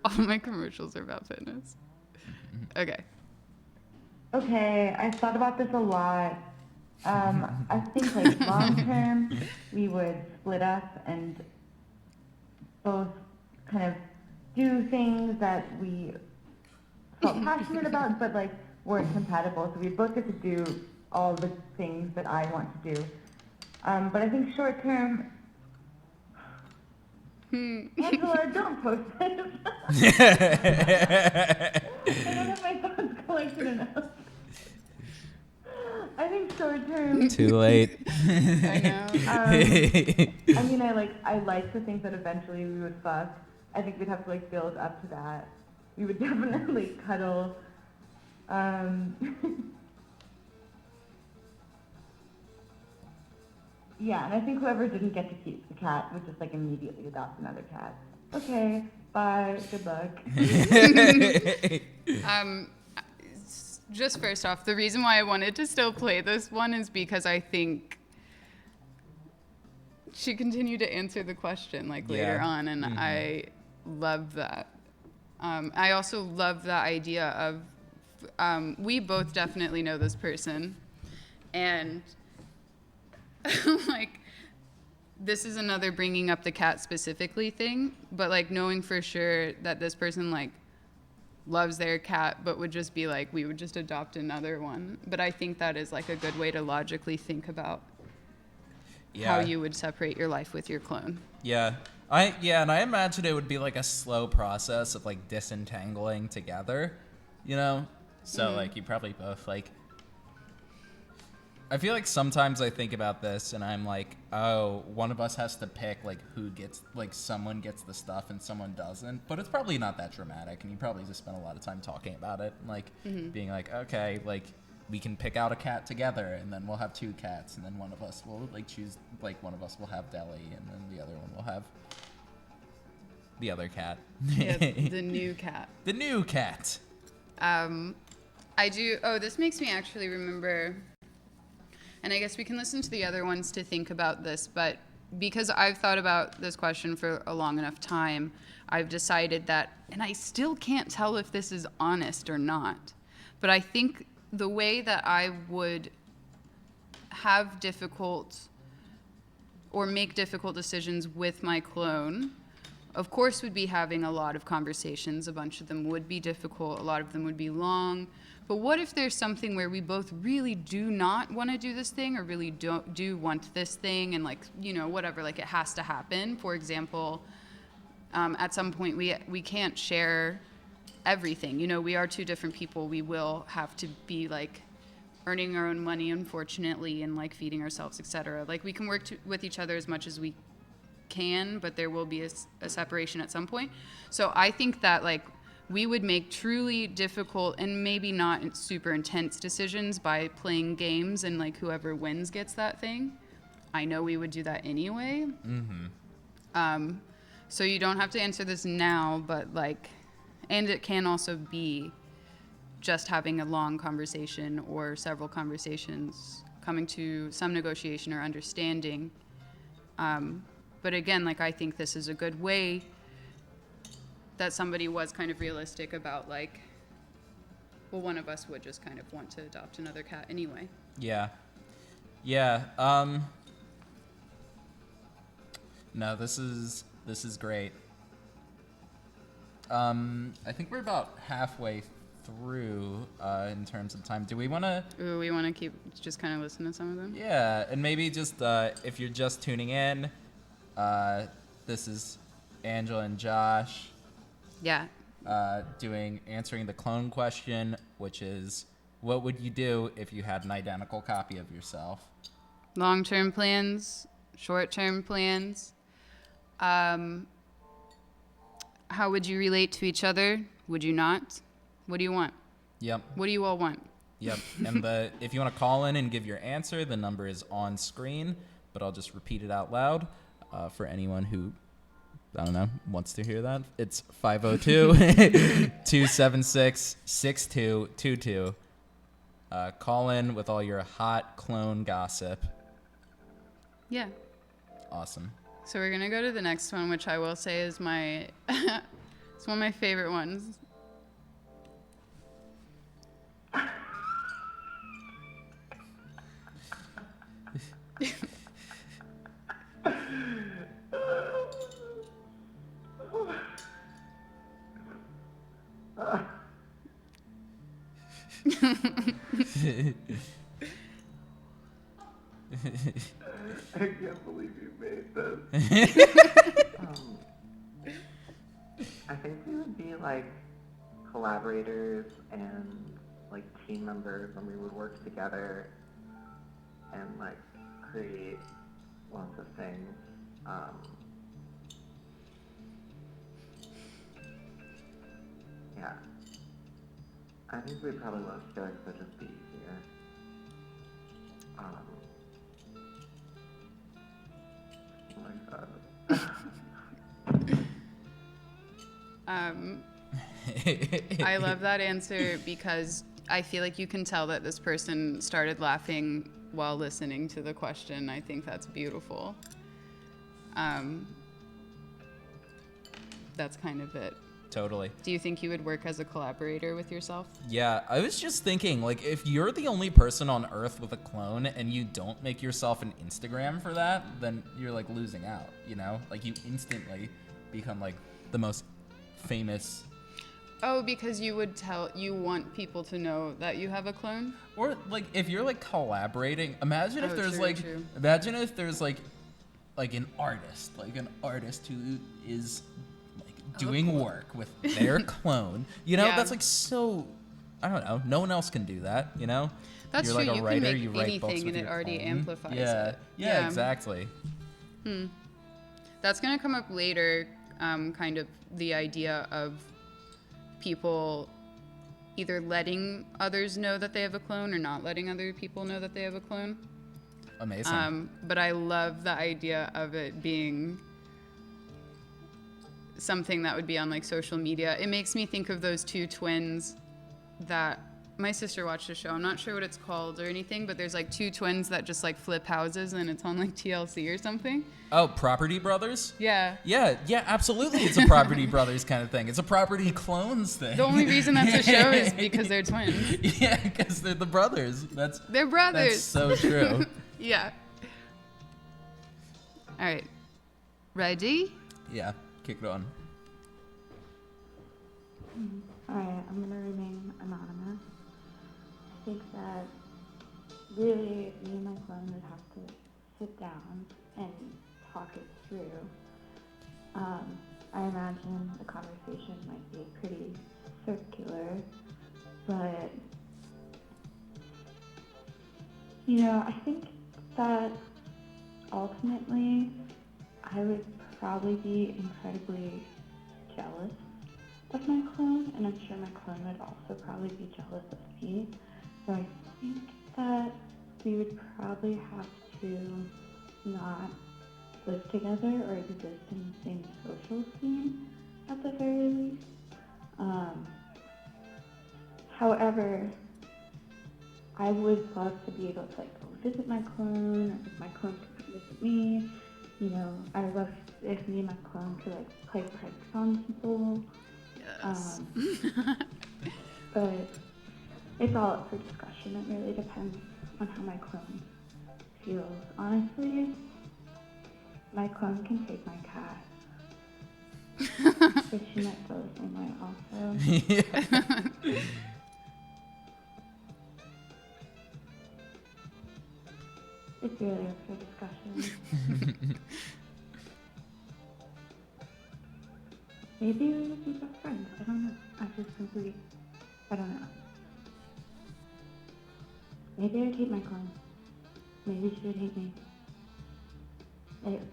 all my commercials are about fitness. Okay. Okay, I've thought about this a lot. I think like long term, we would split up and both kind of do things that we felt passionate about, but like weren't compatible. So we both get to do all the things that I want to do. But I think short term, Angela, don't post this. I don't have my thoughts collected enough. I think short term. Too late. I know. I mean, I like to think that eventually we would fuck. I think we'd have to like build up to that. We would definitely cuddle. Yeah, and I think whoever didn't get to keep the cat would just like immediately adopt another cat. Okay, bye, good luck. Just first off, the reason why I wanted to still play this one is because I think she continued to answer the question like later on, and I love that. I also love the idea of we both definitely know this person, and like this is another bringing up the cat specifically thing, but like knowing for sure that this person like loves their cat but would just be like, we would just adopt another one. But I think that is like a good way to logically think about how you would separate your life with your clone. Yeah. And I imagine it would be like a slow process of like disentangling together, So like you probably both like, I feel like sometimes I think about this and I'm like, oh, one of us has to pick like who gets, like someone gets the stuff and someone doesn't. But it's probably not that dramatic, and you probably just spend a lot of time talking about it and like being like, okay, like we can pick out a cat together and then we'll have two cats and then one of us will like choose, like one of us will have Deli and then the other one will have the other cat. Yeah, the new cat. The new cat. This makes me actually remember, and I guess we can listen to the other ones to think about this, but because I've thought about this question for a long enough time, I've decided that, and I still can't tell if this is honest or not, but I think the way that I would have difficult or make difficult decisions with my clone of course, would be having a lot of conversations. A bunch of them would be difficult. A lot of them would be long. But what if there's something where we both really do not want to do this thing, or really do want this thing, and like, you know, whatever, like it has to happen. For example, at some point we can't share everything. You know, we are two different people. We will have to be like earning our own money, unfortunately, and like feeding ourselves, etc. Like we can work with each other as much as we can, but there will be a separation at some point. So I think that like we would make truly difficult and maybe not super intense decisions by playing games, and like whoever wins gets that thing. I know we would do that anyway. So you don't have to answer this now, but like, and it can also be just having a long conversation or several conversations, coming to some negotiation or understanding. But again, like I think this is a good way that somebody was kind of realistic about like, well, one of us would just kind of want to adopt another cat anyway. Yeah. No, this is great. I think we're about halfway through in terms of time. Do we want to? Ooh, we want to keep just kind of listen to some of them. Yeah, and maybe just if you're just tuning in, this is Angela and Josh. Yeah. Answering the clone question, which is, what would you do if you had an identical copy of yourself? Long-term plans, short-term plans. How would you relate to each other? Would you not? What do you want? Yep. What do you all want? Yep. And if you want to call in and give your answer, the number is on screen, but I'll just repeat it out loud for anyone who, I don't know, wants to hear that. It's 502-276-6222. Call in with all your hot clone gossip. Yeah. Awesome. So we're going to go to the next one, which I will say is my it's one of my favorite ones. I can't believe you made this. I think we would be like collaborators and like team members, and we would work together and like create lots of things. Yeah. I think we'd probably work together because it'd just be easier. Oh my god. I love that answer because I feel like you can tell that this person started laughing while listening to the question. I think that's beautiful. That's kind of it. Totally. Do you think you would work as a collaborator with yourself? Yeah, I was just thinking, like, if you're the only person on Earth with a clone and you don't make yourself an Instagram for that, then you're, like, losing out, you know? Like, you instantly become, like, the most famous. Oh, because you want people to know that you have a clone? Or, like, if you're, like, collaborating, imagine if there's, true. like, an artist who is doing work with their clone, you know. Yeah. That's like so, I don't know, no one else can do that, you know. That's you're true. Like a you writer, can make you write books anything with and it your already clone. amplifies it. Yeah, exactly. That's going to come up later, kind of the idea of people either letting others know that they have a clone or not letting other people know that they have a clone. Amazing. But I love the idea of it being something that would be on like social media. It makes me think of those two twins that my sister watched a show. I'm not sure what it's called or anything, but there's like two twins that just like flip houses and it's on like TLC or something. Oh, Property Brothers? Yeah. Yeah, absolutely. It's a Property Brothers kind of thing. It's a Property Clones thing. The only reason that's a show is because they're twins. Yeah, because they're the brothers. They're brothers. That's so true. Yeah. All right. Ready? Yeah. kick it on. Alright, I'm gonna remain anonymous. I think that really me and my clone would have to sit down and talk it through. I imagine the conversation might be pretty circular, but I think that ultimately I would probably be incredibly jealous of my clone, and I'm sure my clone would also probably be jealous of me. So I think that we would probably have to not live together or exist in the same social scene at the very least. However, I would love to be able to go visit my clone, or if my clone could visit me. I would love if me and my clone could play pranks on people. Yes. But it's all up for discussion. It really depends on how my clone feels. Honestly, my clone can take my cat. But she might feel the same way also. It's really up for discussion. Maybe we would be best friends. I don't know. I don't know. Maybe I'd hate my clone. Maybe she would hate me. It's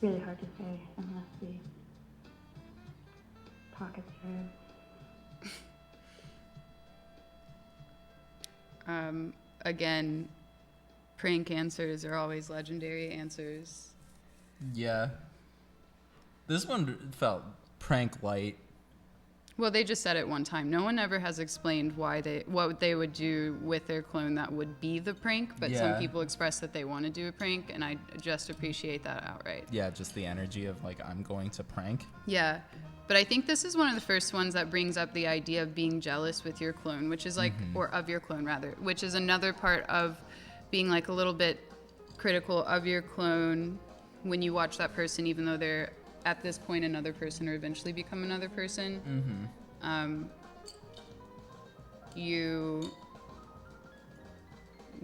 really hard to say unless we talk it through. Again, prank answers are always legendary answers. Yeah. This one felt prank light. Well, they just said it one time. No one ever has explained what they would do with their clone that would be the prank, but some Yeah. people express that they want to do a prank, and I just appreciate that outright. Yeah, just the energy of I'm going to prank. Yeah, but I think this is one of the first ones that brings up the idea of being jealous with your clone, which is or of your clone rather, which is another part of being a little bit critical of your clone when you watch that person, even though they're at this point another person or eventually become another person. You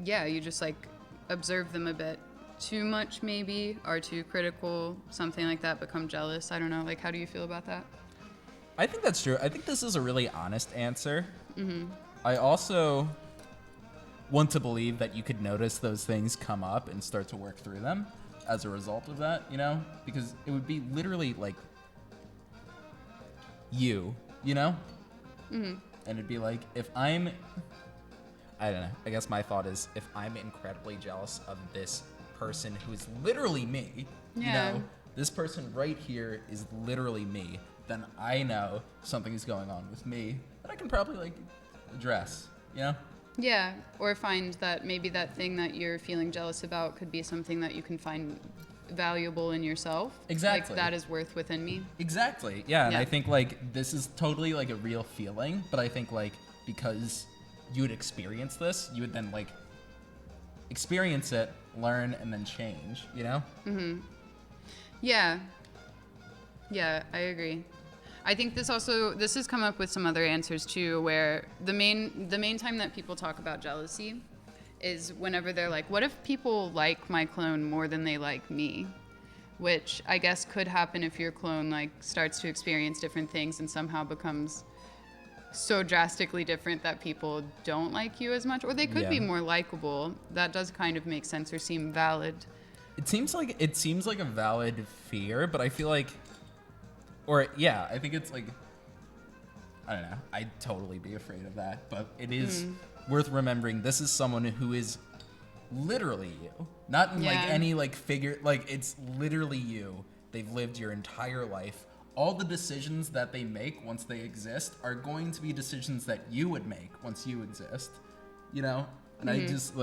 just observe them a bit too much, maybe, are too critical, something like that, become jealous. I don't know. How do you feel about that? I think that's true. I think this is a really honest answer. I also want to believe that you could notice those things come up and start to work through them as a result of that, because it would be literally and it'd be if I don't know, I guess my thought is if I'm incredibly jealous of this person who is literally me, this person right here is literally me, then I know something is going on with me that I can probably address, Yeah, or find that maybe that thing that you're feeling jealous about could be something that you can find valuable in yourself. Exactly. That is worth within me. Exactly. Yeah, and Yeah. I think this is totally a real feeling, but I think because you would experience this, you would then experience it, learn, and then change, Yeah. Yeah, I agree. I think this has come up with some other answers too, where the main time that people talk about jealousy is whenever they're what if people like my clone more than they like me? Which I guess could happen if your clone starts to experience different things and somehow becomes so drastically different that people don't like you as much, or they could be more likable. That does kind of make sense or seem valid. It seems like a valid fear, but I feel I think it's I don't know. I'd totally be afraid of that, but it is worth remembering this is someone who is literally you. Not in any figure, it's literally you. They've lived your entire life. All the decisions that they make once they exist are going to be decisions that you would make once you exist. And I just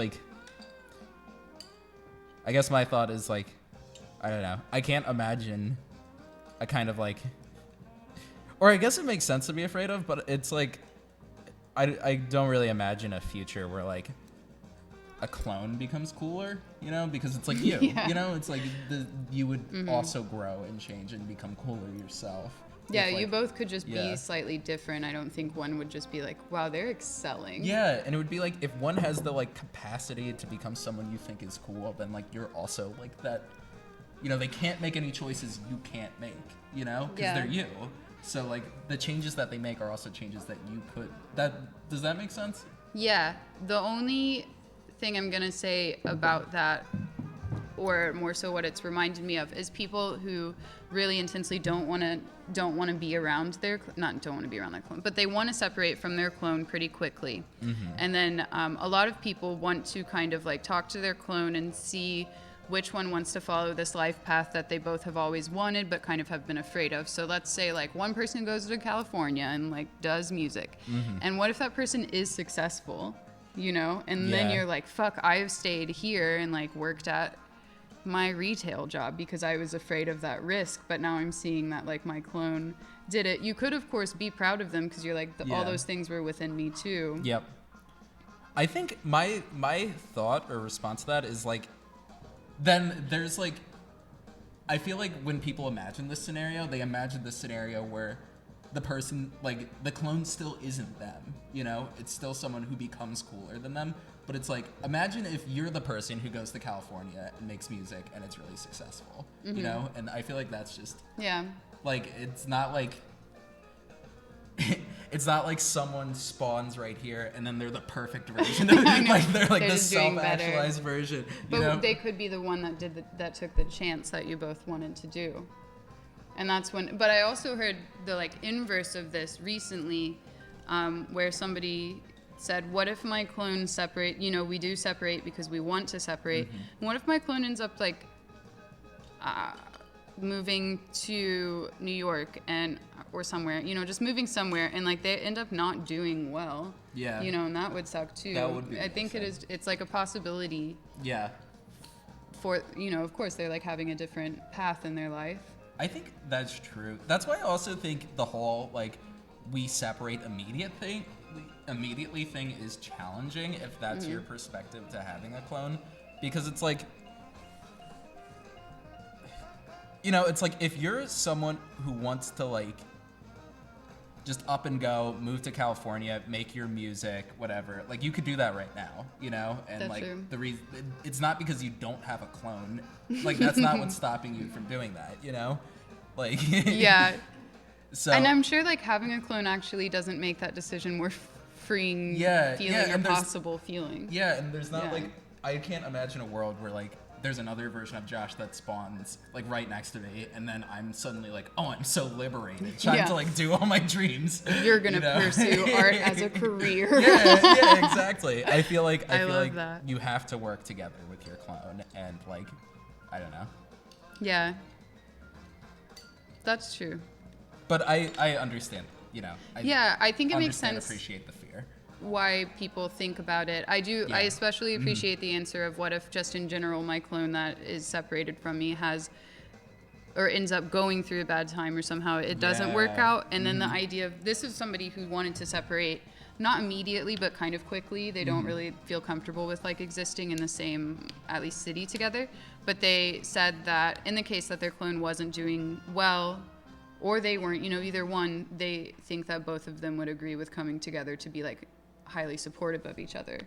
I guess my thought is I don't know. I can't imagine a kind of or I guess it makes sense to be afraid of, but it's I don't really imagine a future where a clone becomes cooler, you know, because it's like you, Yeah. you know, it's like you would also grow and change and become cooler yourself. Yeah, If, you like- both could just yeah. be slightly different. I don't think one would just be like, wow, they're excelling. Yeah, and it would be like if one has the like capacity to become someone you think is cool, then like you're also like that. You know, they can't make any choices you can't make. You know, because Yeah. they're you. So like the changes that they make are also changes that you could. Does that make sense? Yeah, the only thing I'm gonna say about that, or more so what it's reminded me of, is people who really intensely don't want to be around their don't want to be around their clone, but they want to separate from their clone pretty quickly. And then a lot of people want to kind of like talk to their clone and see which one wants to follow this life path that they both have always wanted but kind of have been afraid of. So let's say like one person goes to California and like does music. And what if that person is successful, you know? And then Yeah. you're like, fuck, I've stayed here and like worked at my retail job because I was afraid of that risk, but now I'm seeing that like my clone did it. You could of course be proud of them because you're like all Yeah. those things were within me too. Yep. I think my thought or response to that is like, then there's like, I feel like when people imagine this scenario, they imagine this scenario where the person, like the clone still isn't them, you know? It's still someone who becomes cooler than them. But it's like, imagine if you're the person who goes to California and makes music and it's really successful, you know? And I feel like that's just, Yeah. like, it's not like it's not like someone spawns right here and then they're the perfect version of it. Like they're like They're the just doing better. self-actualized version. But You know? they could be the one that that took the chance that you both wanted to do. And that's when, but I also heard the like inverse of this recently, where somebody said, what if my clone separate, you know, we do separate because we want to separate. And what if my clone ends up like moving to New York or somewhere, you know, just moving somewhere and like they end up not doing well. Yeah. You know, and that would suck too. That would be I think really it's like a possibility Yeah. for, you know, of course they're like having a different path in their life. I think that's true. That's why I also think the whole like we separate immediately thing is challenging if that's your perspective to having a clone, because it's like, you know, it's like if you're someone who wants to like just up and go, move to California, make your music, whatever, like you could do that right now, you know? And That's like true. the reason it's not because you don't have a clone. Like that's not what's stopping you from doing that, you know? Like Yeah. So And I'm sure like having a clone actually doesn't make that decision more freeing feeling or and there's- possible feeling. Yeah, and there's not Yeah. like I can't imagine a world where like there's another version of Josh that spawns like right next to me, and then I'm suddenly like, oh, I'm so liberated, trying Yeah. to like do all my dreams. You're gonna you know? pursue art as a career. yeah, exactly. I feel like I feel love like that. you have to work together with your clone, and like, I don't know. Yeah. That's true. But I understand, you know. Yeah, I think it makes understand, sense. Appreciate the fear. Why people think about it. I Yeah. especially appreciate the answer of what if just in general my clone that is separated from me has or ends up going through a bad time or somehow it doesn't work Yeah. out, and then the idea of this is somebody who wanted to separate not immediately but kind of quickly. They don't really feel comfortable with like existing in the same at least city together, but they said that in the case that their clone wasn't doing well or they weren't, you know, either one, they think that both of them would agree with coming together to be like highly supportive of each other.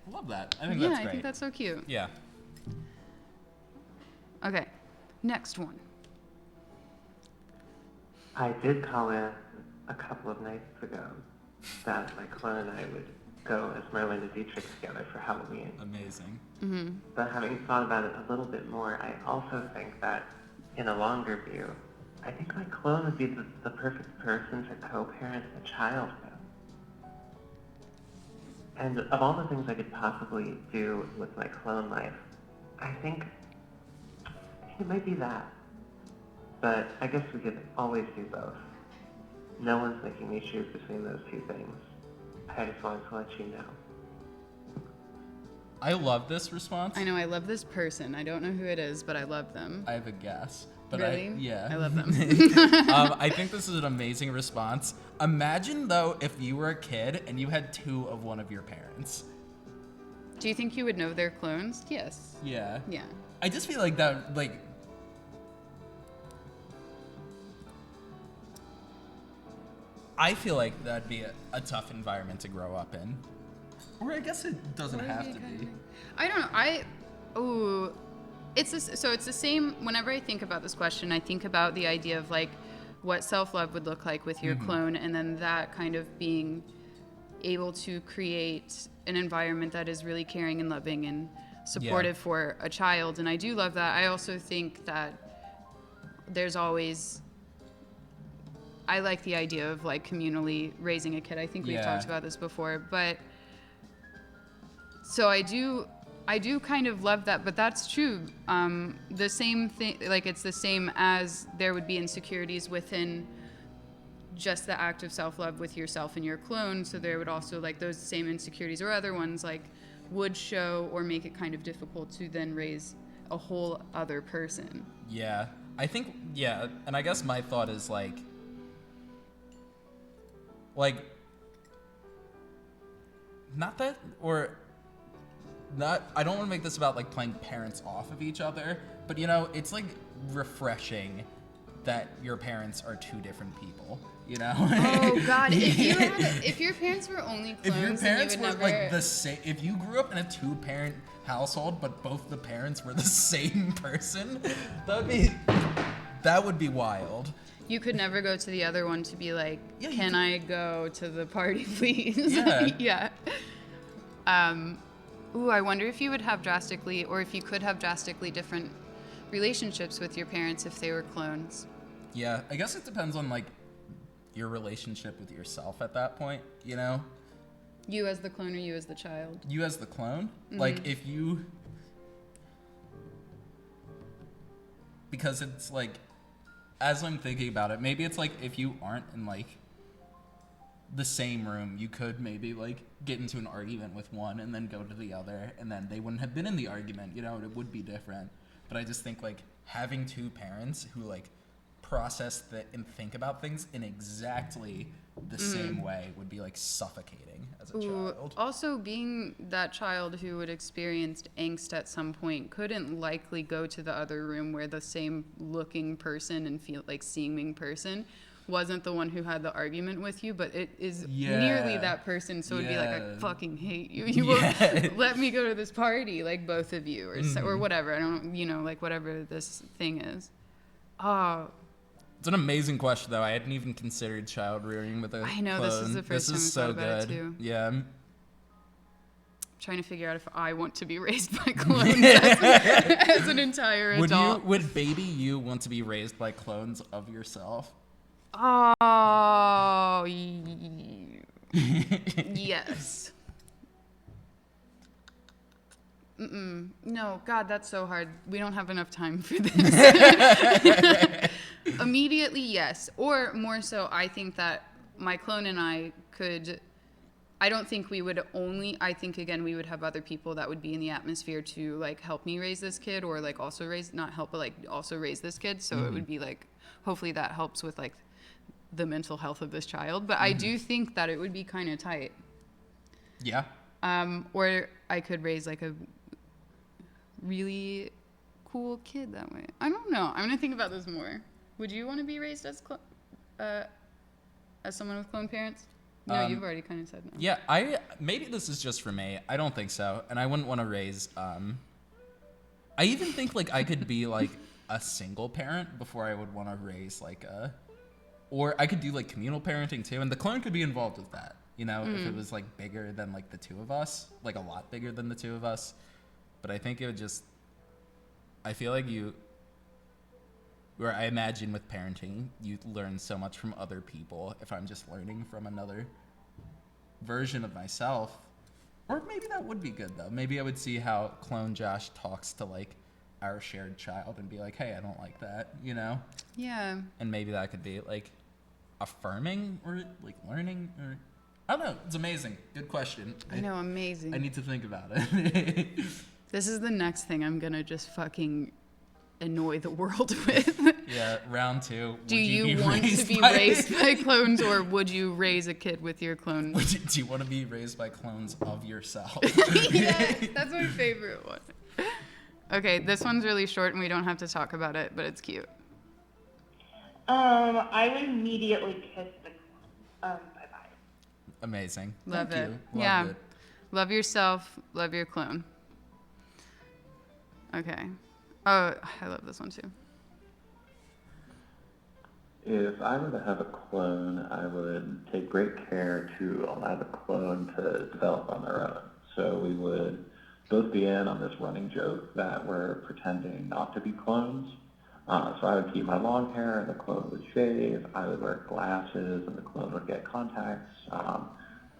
I love that. I think Yeah, that's I great. think that's so cute. Yeah. Okay, next one. I did call in a couple of nights ago that my clone and I would go as Merlin and Dietrich together for Halloween. Amazing. But having thought about it a little bit more, I also think that in a longer view, I think my clone would be the perfect person to co-parent a child with. And of all the things I could possibly do with my clone life, I think it might be that. But I guess we could always do both. No one's making me choose between those two things. I just wanted to let you know. I love this response. I know I love this person. I don't know who it is, but I love them. I have a guess. But Really? yeah. I love them. I think this is an amazing response. Imagine though if you were a kid and you had two of one of your parents. Do you think you would know they're clones? Yes. Yeah. Yeah. I just feel like that, like, I feel like that'd be a tough environment to grow up in. Or I guess it doesn't have to be. I don't know. So it's the same. Whenever I think about this question, I think about the idea of like what self-love would look like with your clone, and then that kind of being able to create an environment that is really caring and loving and supportive for a child. And I do love that. I also think that there's always, I like the idea of like communally raising a kid. I think we've talked about this before, but so I do kind of love that, but that's true. The same thing, like it's the same as there would be insecurities within just the act of self-love with yourself and your clone. So there would also like those same insecurities or other ones like would show or make it kind of difficult to then raise a whole other person. Yeah. I think, yeah. And I guess my thought is like, not that, or not, I don't want to make this about like playing parents off of each other, but you know, it's like refreshing that your parents are two different people, you know? Oh God, if your parents were only clones, if your parents then you were would like never... the same, if you grew up in a two-parent household, but both the parents were the same person, that would be wild. You could never go to the other one to be like, can I go to the party, please? Yeah. Yeah. I wonder if you would have drastically, or if you could have drastically different relationships with your parents if they were clones. Yeah, I guess it depends on like your relationship with yourself at that point, you know? You as the clone or you as the child? You as the clone? Like if you... Because it's like, as I'm thinking about it, maybe it's like if you aren't in like the same room, you could maybe like get into an argument with one and then go to the other, and then they wouldn't have been in the argument, you know, it would be different. But I just think like having two parents who like process and think about things in exactly the same way would be like suffocating as a child. Also, being that child who would experience angst at some point couldn't likely go to the other room where the same looking person and feel like seeming person wasn't the one who had the argument with you, but it is nearly that person. So it'd be like, I fucking hate you. You won't let me go to this party, like both of you, or whatever. I don't, you know, like whatever this thing is. It's an amazing question, though. I hadn't even considered child rearing with a I know, clone. this is the first time so I've thought about it, good. too. Yeah. I'm trying to figure out if I want to be raised by clones as an entire adult. Would baby you want to be raised by clones of yourself? Oh, yes. No, God, that's so hard. We don't have enough time for this. Immediately, yes. Or more so, I think that my clone and I could... I don't think we would only... I think, again, we would have other people that would be in the atmosphere to, like, help me raise this kid, or, like, also raise... Not help, but, like, also raise this kid. So it would be, like... Hopefully that helps with, like, the mental health of this child. But I do think that it would be kind of tight. Yeah. Or I could raise, like, a really cool kid that way. I don't know. I'm going to think about this more. Would you want to be raised as someone with clone parents? No, you've already kind of said no. Yeah, maybe this is just for me. I don't think so. And I wouldn't want to raise... I even think, like, I could be, like, a single parent before I would want to raise, like, a... Or I could do, like, communal parenting, too. And the clone could be involved with that, you know, if it was, like, bigger than, like, the two of us. Like, a lot bigger than the two of us. But I think it would just... I feel like where I imagine with parenting, you learn so much from other people. If I'm just learning from another version of myself, or maybe that would be good though. Maybe I would see how clone Josh talks to like our shared child and be like, hey, I don't like that, you know? Yeah. And maybe that could be like affirming or like learning, or I don't know. It's amazing. Good question. I know, amazing. I need to think about it. This is the next thing I'm gonna just fucking annoy the world with. Yeah, round 2. Do Would you be want to be raised by clones, or would you raise a kid with your clone? Do you want to be raised by clones of yourself? Yes, that's my favorite one. Okay, this one's really short and we don't have to talk about it, but it's cute. I would immediately kiss the clone. Bye-bye. Amazing. Love Thank it. you. Yeah. Loved it. Love yourself, love your clone. Okay. Oh, I love this one too. If I were to have a clone, I would take great care to allow the clone to develop on their own. So we would both be in on this running joke that we're pretending not to be clones. So I would keep my long hair and the clone would shave. I would wear glasses and the clone would get contacts.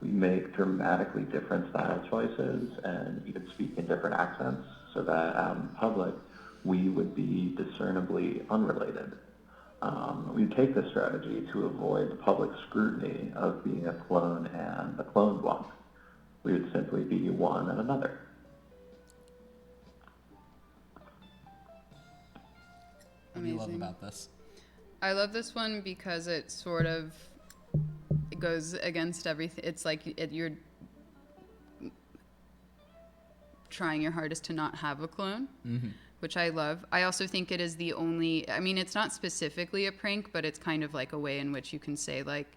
We make dramatically different style choices and even speak in different accents so that out in public we would be discernibly unrelated. We take this strategy to avoid the public scrutiny of being a clone and a cloned one. We would simply be one and another. What do you love Amazing. about this? I love this one because it sort of it goes against everything. It's like you're trying your hardest to not have a clone, which I love. I also think it is the only, I mean, it's not specifically a prank, but it's kind of like a way in which you can say like,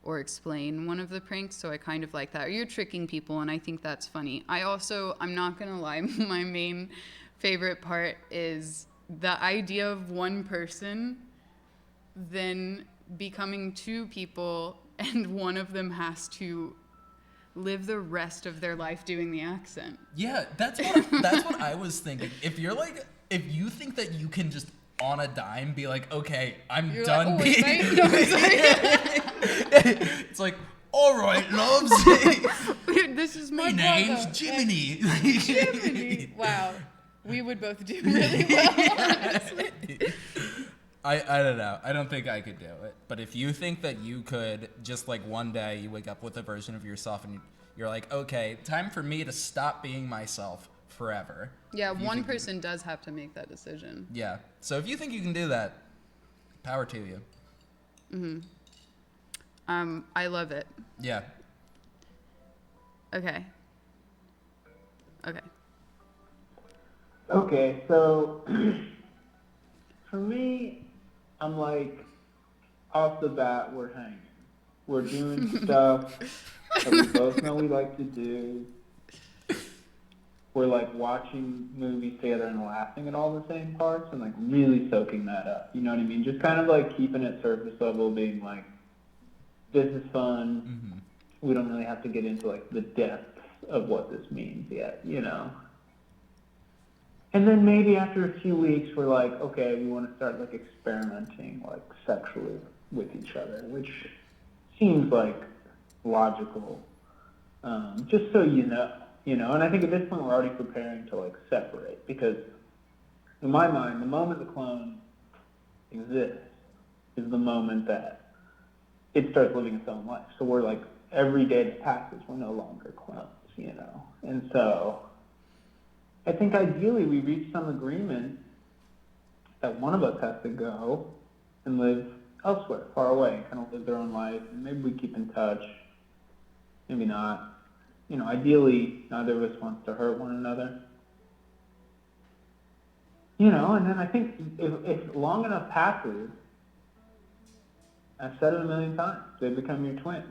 or explain one of the pranks. So I kind of like that. Or you're tricking people, and I think that's funny. I'm not going to lie, my main favorite part is the idea of one person then becoming two people, and one of them has to live the rest of their life doing the accent. Yeah, that's what I was thinking. If you think that you can just on a dime be like, okay, You're done like, being. no, It's like, all right, loves. this is my My name's brother. Jiminy. Jiminy. Wow. We would both do really well, honestly. I don't know. I don't think I could do it. But if you think that you could, just like one day you wake up with a version of yourself and you're like, okay, time for me to stop being myself forever. Yeah, If you one think- person does have to make that decision. Yeah. So if you think you can do that, power to you. I love it. Yeah. Okay. Okay, so for me, I'm like, off the bat, we're hanging. We're doing stuff that we both know we like to do. We're like watching movies together and laughing at all the same parts and like really soaking that up. You know what I mean? Just kind of like keeping it surface level, being like, this is fun. We don't really have to get into like the depths of what this means yet, you know? And then maybe after a few weeks, we're like, okay, we want to start like experimenting like sexually with each other, which seems like logical. Just so you know. And I think at this point we're already preparing to like separate, because in my mind, the moment the clone exists is the moment that it starts living its own life. So we're like, every day that passes, we're no longer clones, you know? And so I think ideally we reach some agreement that one of us has to go and live elsewhere, far away, and kind of live their own life. And maybe we keep in touch, maybe not. You know, ideally, neither of us wants to hurt one another. You know, and then I think if long enough passes, I've said it a million times, they become your twins.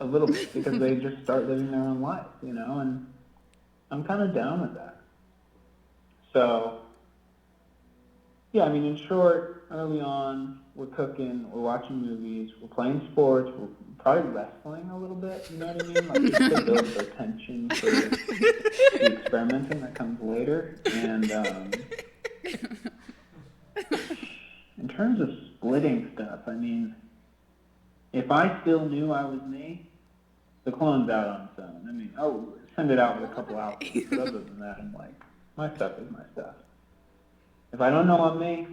A little bit, because they just start living their own life, you know, and I'm kind of down with that. So, yeah, I mean, in short, early on, we're cooking, we're watching movies, we're playing sports, we're probably wrestling a little bit, you know what I mean? Like, just to build the tension for the experimenting that comes later. And in terms of splitting stuff, I mean, if I still knew I was me, the clone's out on its own. I mean, send it out with a couple outfits, but other than that, I'm like, my stuff is my stuff. If I don't know I'm me,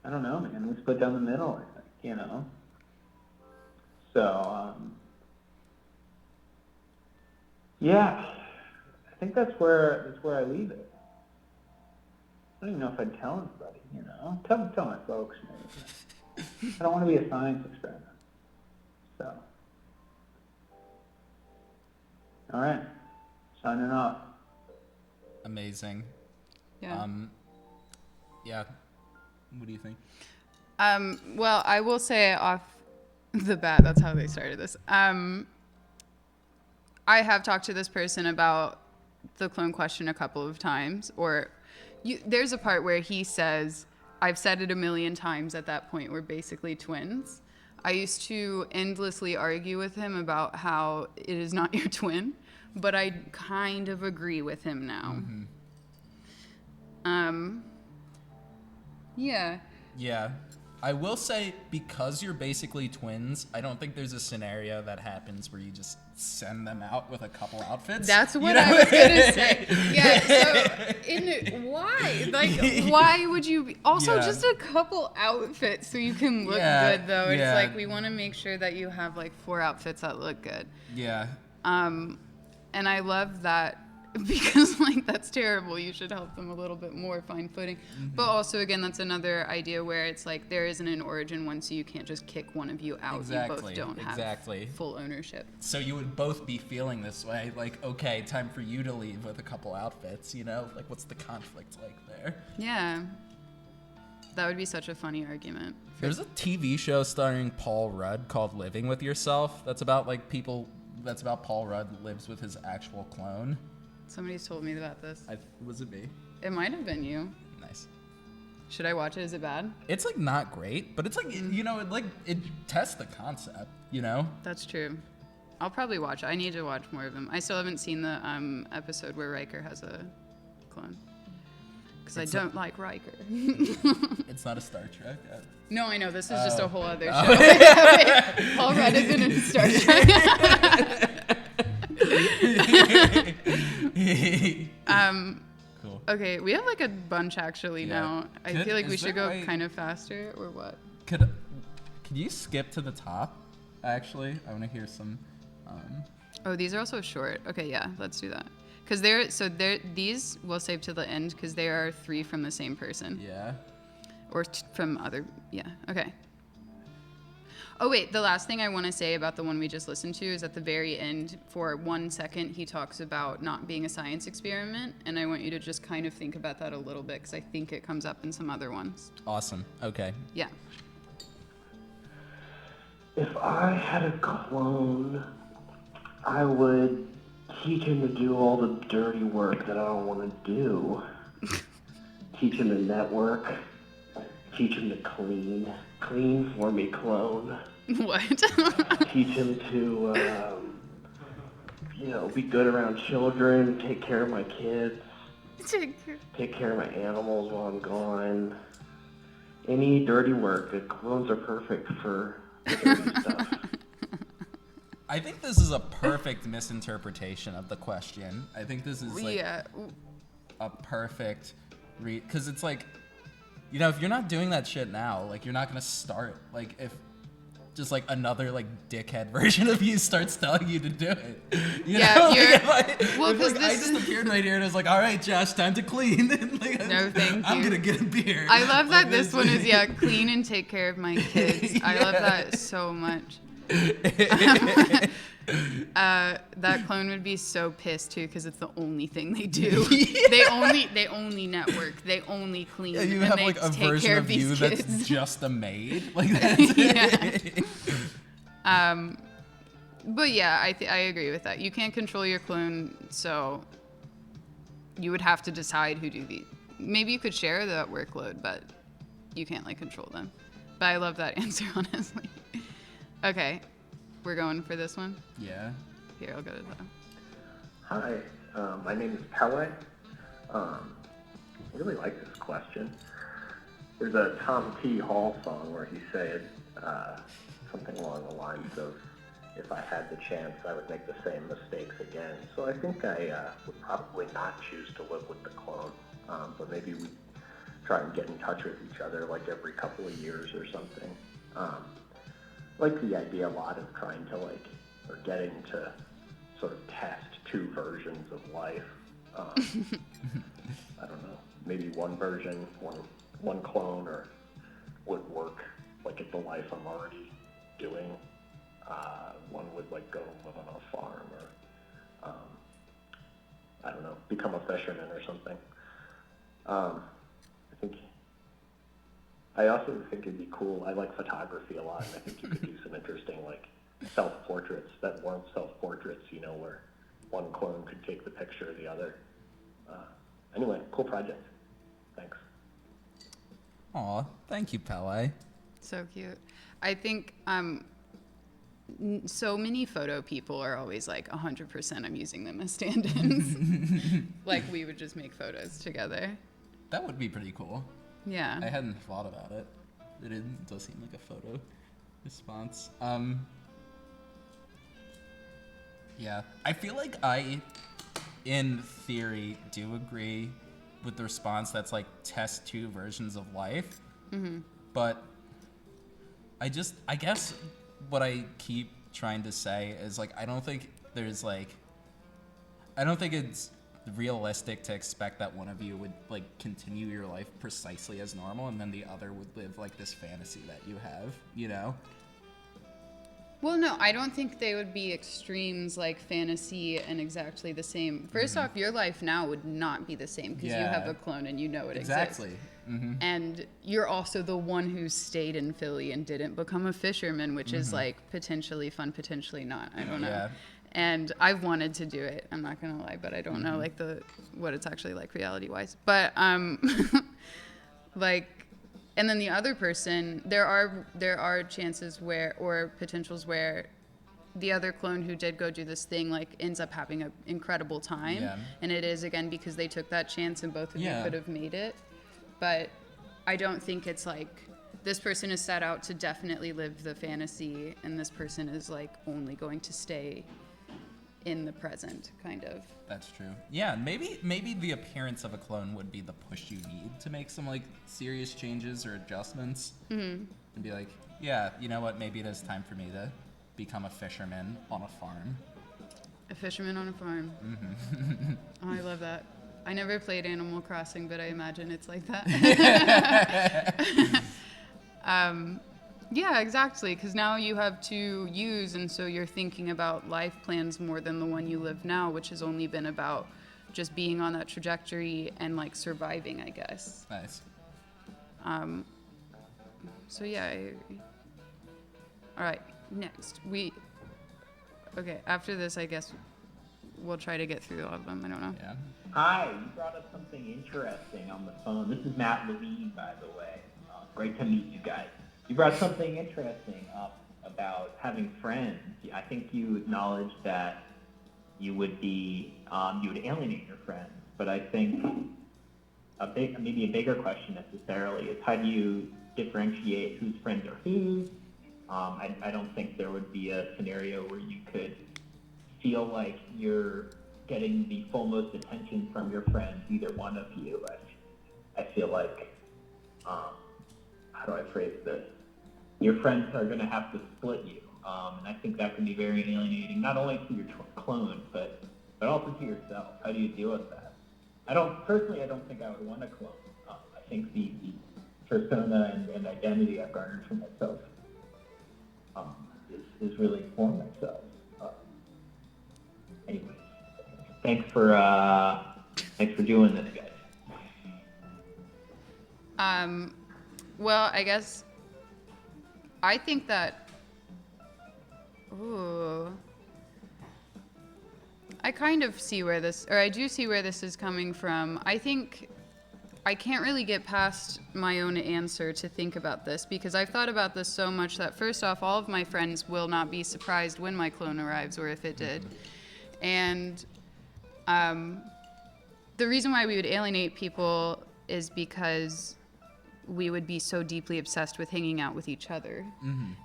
I don't know, man. We split down the middle, I think, you know? So, yeah, I think that's where I leave it. I don't even know if I'd tell anybody, you know. Tell my folks, maybe. I don't want to be a science experiment. So. All right. Signing off. Amazing. Yeah. Yeah. What do you think? Well, I will say off the bat, that's how they started this. I have talked to this person about the clone question a couple of times, there's a part where he says, I've said it a million times at that point, we're basically twins. I used to endlessly argue with him about how it is not your twin, but I kind of agree with him now. Yeah. Yeah. I will say, because you're basically twins, I don't think there's a scenario that happens where you just send them out with a couple outfits. That's what I was gonna say. Yeah. So, why? Like, why would you? Also, just a couple outfits so you can look good, though. It's like we want to make sure that you have like 4 outfits that look good. Yeah. And I love that. Because like that's terrible. You should help them a little bit more find footing. But also again, that's another idea where it's like there isn't an origin one, so you can't just kick one of you out. Exactly. You both don't have full ownership. So you would both be feeling this way, like, okay, time for you to leave with a couple outfits, you know? Like, what's the conflict like there? Yeah. That would be such a funny argument. There's a TV show starring Paul Rudd called Living with Yourself. That's about Paul Rudd lives with his actual clone. Somebody's told me about this. Was it me? It might have been you. Nice. Should I watch it? Is it bad? It's like not great, but it's like you know, it tests the concept, you know. That's true. I'll probably watch it. I need to watch more of them. I still haven't seen the episode where Riker has a clone. Because I don't like Riker. It's not a Star Trek. No, I know. This is just a whole other show. Paul Rudd isn't in Star Trek. Cool. Okay, we have like a bunch actually now. I feel like we should go kind of faster, or what? Could you skip to the top? Actually, I want to hear some. Oh, these are also short. Okay, yeah, let's do that. Because these we'll save to the end because they are 3 from the same person. Yeah. Or from other. Yeah. Okay. Oh, wait, the last thing I want to say about the one we just listened to is at the very end, for 1 second, he talks about not being a science experiment, and I want you to just kind of think about that a little bit, because I think it comes up in some other ones. Awesome. Okay. Yeah. If I had a clone, I would teach him to do all the dirty work that I don't want to do. Teach him to network. Teach him to clean. Clean for me, clone. What? Teach him to, be good around children, take care of my kids, take care of my animals while I'm gone. Any dirty work. The clones are perfect for the dirty stuff. I think this is a perfect misinterpretation of the question. I think this is like a perfect because it's like, you know, if you're not doing that shit now, like you're not gonna start. Like if just like another like dickhead version of you starts telling you to do it. You know? I just appeared right here and I was like, all right, Josh, time to clean. And like, no, thank you. I'm gonna get a beer. I love that this one is clean and take care of my kids. I love that so much. That clone would be so pissed too because it's the only thing they do. They only network. They only clean. Yeah, you and have they like a take version care of you kids. that's just a maid. Like that's it. But yeah, I agree with that. You can't control your clone, so you would have to decide who do the. Maybe you could share that workload, but you can't like control them. But I love that answer, honestly. Okay, we're going for this one? Yeah. Here, I'll go to that. Hi, my name is Pele. I really like this question. There's a Tom T. Hall song where he said something along the lines of, if I had the chance, I would make the same mistakes again. So I think I would probably not choose to live with the clone, but maybe we try and get in touch with each other like every couple of years or something. I like the idea a lot of trying to or getting to sort of test 2 versions of life. I don't know, maybe one version, one clone, or would work like at the life I'm already doing. One would like go live on a farm, or I don't know, become a fisherman or something. I also think it'd be cool. I like photography a lot, and I think you could do some interesting like self-portraits, that warm self-portraits, you know, where one clone could take the picture of the other. Anyway, cool project. Thanks. Aw, thank you, Pele. So cute. I think so many photo people are always like 100% I'm using them as stand-ins. Like we would just make photos together. That would be pretty cool. Yeah. I hadn't thought about it. It does seem like a photo response. Yeah, I feel like I, in theory, do agree with the response that's like test two versions of life. Mm-hmm. But I guess what I keep trying to say is like, I don't think it's realistic to expect that one of you would like continue your life precisely as normal and then the other would live like this fantasy that you have, you know? Well, no, I don't think they would be extremes like fantasy and exactly the same. First off, your life now would not be the same because you have a clone and you know it exists. Exactly. Mm-hmm. And you're also the one who stayed in Philly and didn't become a fisherman, which is like potentially fun, potentially not. I don't know. Yeah. And I've wanted to do it. I'm not gonna lie, but I don't know like what it's actually like reality wise. But like, and then the other person, there are chances where, or potentials where, the other clone who did go do this thing like ends up having an incredible time, and it is again because they took that chance and both of you could have made it. But I don't think it's like this person is set out to definitely live the fantasy and this person is like only going to stay in the present, kind of. That's true. Yeah, maybe the appearance of a clone would be the push you need to make some like serious changes or adjustments. And be like, yeah, you know what, maybe it is time for me to become a fisherman on a farm. A fisherman on a farm. Oh, I love that. I never played Animal Crossing, but I imagine it's like that. Yeah, exactly, because now you have to use, and so you're thinking about life plans more than the one you live now, which has only been about just being on that trajectory and like surviving, I guess. Nice. So yeah, I agree. All right, next. Okay, after this, I guess we'll try to get through all of them. I don't know. Yeah. Hi, you brought up something interesting on the phone. This is Matt Levine, by the way. Great to meet you guys. You brought something interesting up about having friends. I think you acknowledged that you would alienate your friends, but I think maybe a bigger question necessarily is how do you differentiate whose friends are whose? I don't think there would be a scenario where you could feel like you're getting the foremost attention from your friends, either one of you. I feel like, how do I phrase this? Your friends are going to have to split you, and I think that can be very alienating, not only to your clone, but also to yourself. How do you deal with that? I don't think I would want a clone. I think the persona and identity I've garnered for myself is really for myself. Anyways, thanks for doing this, guys. Well, I guess I think that. I kind of see where I do see where this is coming from. I think I can't really get past my own answer to think about this because I've thought about this so much that first off, all of my friends will not be surprised when my clone arrives or if it did. And the reason why we would alienate people is because we would be so deeply obsessed with hanging out with each other.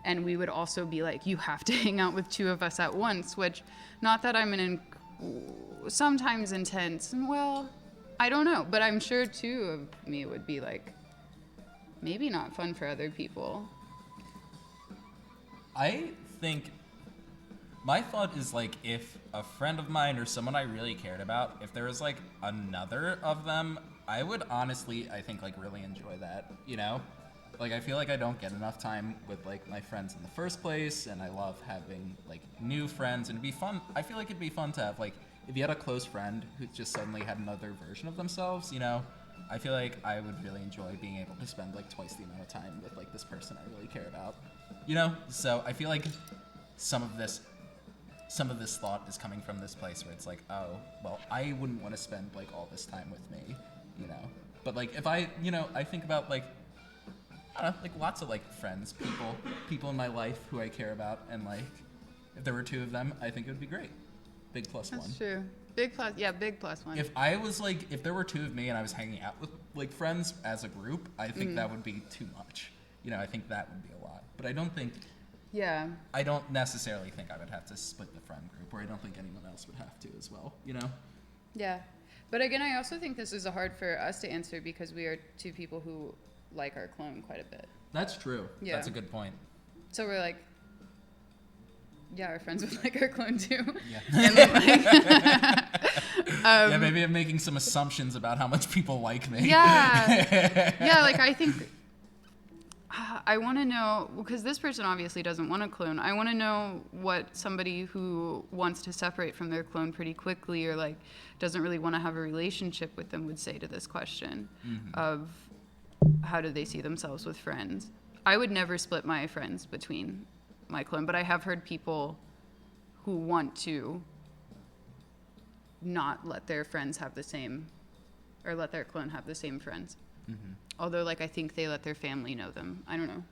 And we would also be like, you have to hang out with two of us at once, which, not that I'm sometimes intense, well, I don't know, but I'm sure two of me would be like, maybe not fun for other people. I think My thought is like if a friend of mine or someone I really cared about, if there was like another of them, I would honestly, I think, like really enjoy that, you know? Like I feel like I don't get enough time with like my friends in the first place, and I love having like new friends, and it'd be fun. I feel like it'd be fun to have like if you had a close friend who just suddenly had another version of themselves, you know? I feel like I would really enjoy being able to spend like twice the amount of time with like this person I really care about, you know? So I feel like some of this thought is coming from this place where it's like, oh, well, I wouldn't want to spend like all this time with me, you know? But like if I, you know, I think about like, I don't know, like lots of like friends, people in my life who I care about, and like if there were two of them, I think it would be great. Big plus one. That's true. Big plus one. If I was like, if there were two of me and I was hanging out with like friends as a group, I think that would be too much. You know, I think that would be a lot. But I don't necessarily think I would have to split the friend group, or I don't think anyone else would have to as well, you know? Yeah. But again, I also think this is hard for us to answer because we are two people who like our clone quite a bit. That's true. Yeah. That's a good point. So we're like, yeah, our friends would like our clone too. Yeah. And then, like, yeah, maybe I'm making some assumptions about how much people like me. Yeah. Yeah, like I think I want to know, because this person obviously doesn't want a clone. I want to know what somebody who wants to separate from their clone pretty quickly or like doesn't really want to have a relationship with them would say to this question of how do they see themselves with friends. I would never split my friends between my clone, but I have heard people who want to not let their friends have the same, or let their clone have the same friends. Although, like, I think they let their family know them. I don't know.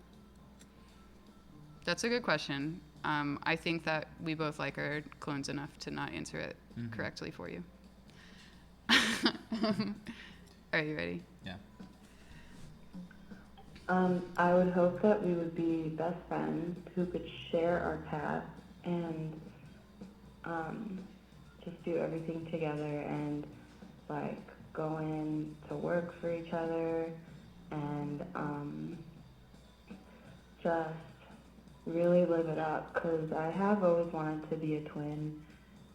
That's a good question. I think that we both like our clones enough to not answer it correctly for you. Are you ready? Yeah. I would hope that we would be best friends who could share our path and just do everything together and like go in to work for each other and just really live it up, because I have always wanted to be a twin,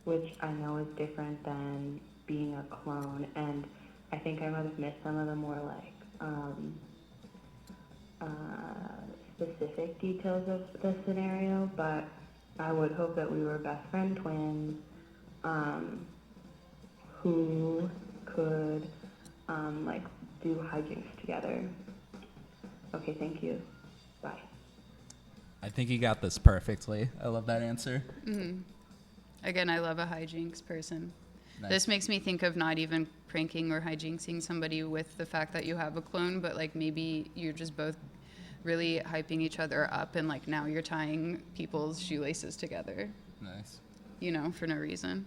which I know is different than being a clone, and I think I might have missed some of the more like specific details of the scenario, but I would hope that we were best friend twins who could like do hijinks together. Okay, thank you. Bye. I think you got this perfectly. I love that answer. Again, I love a hijinks person. Nice. This makes me think of not even pranking or hijinksing somebody with the fact that you have a clone, but like maybe you're just both really hyping each other up and like now you're tying people's shoelaces together. Nice. You know, for no reason.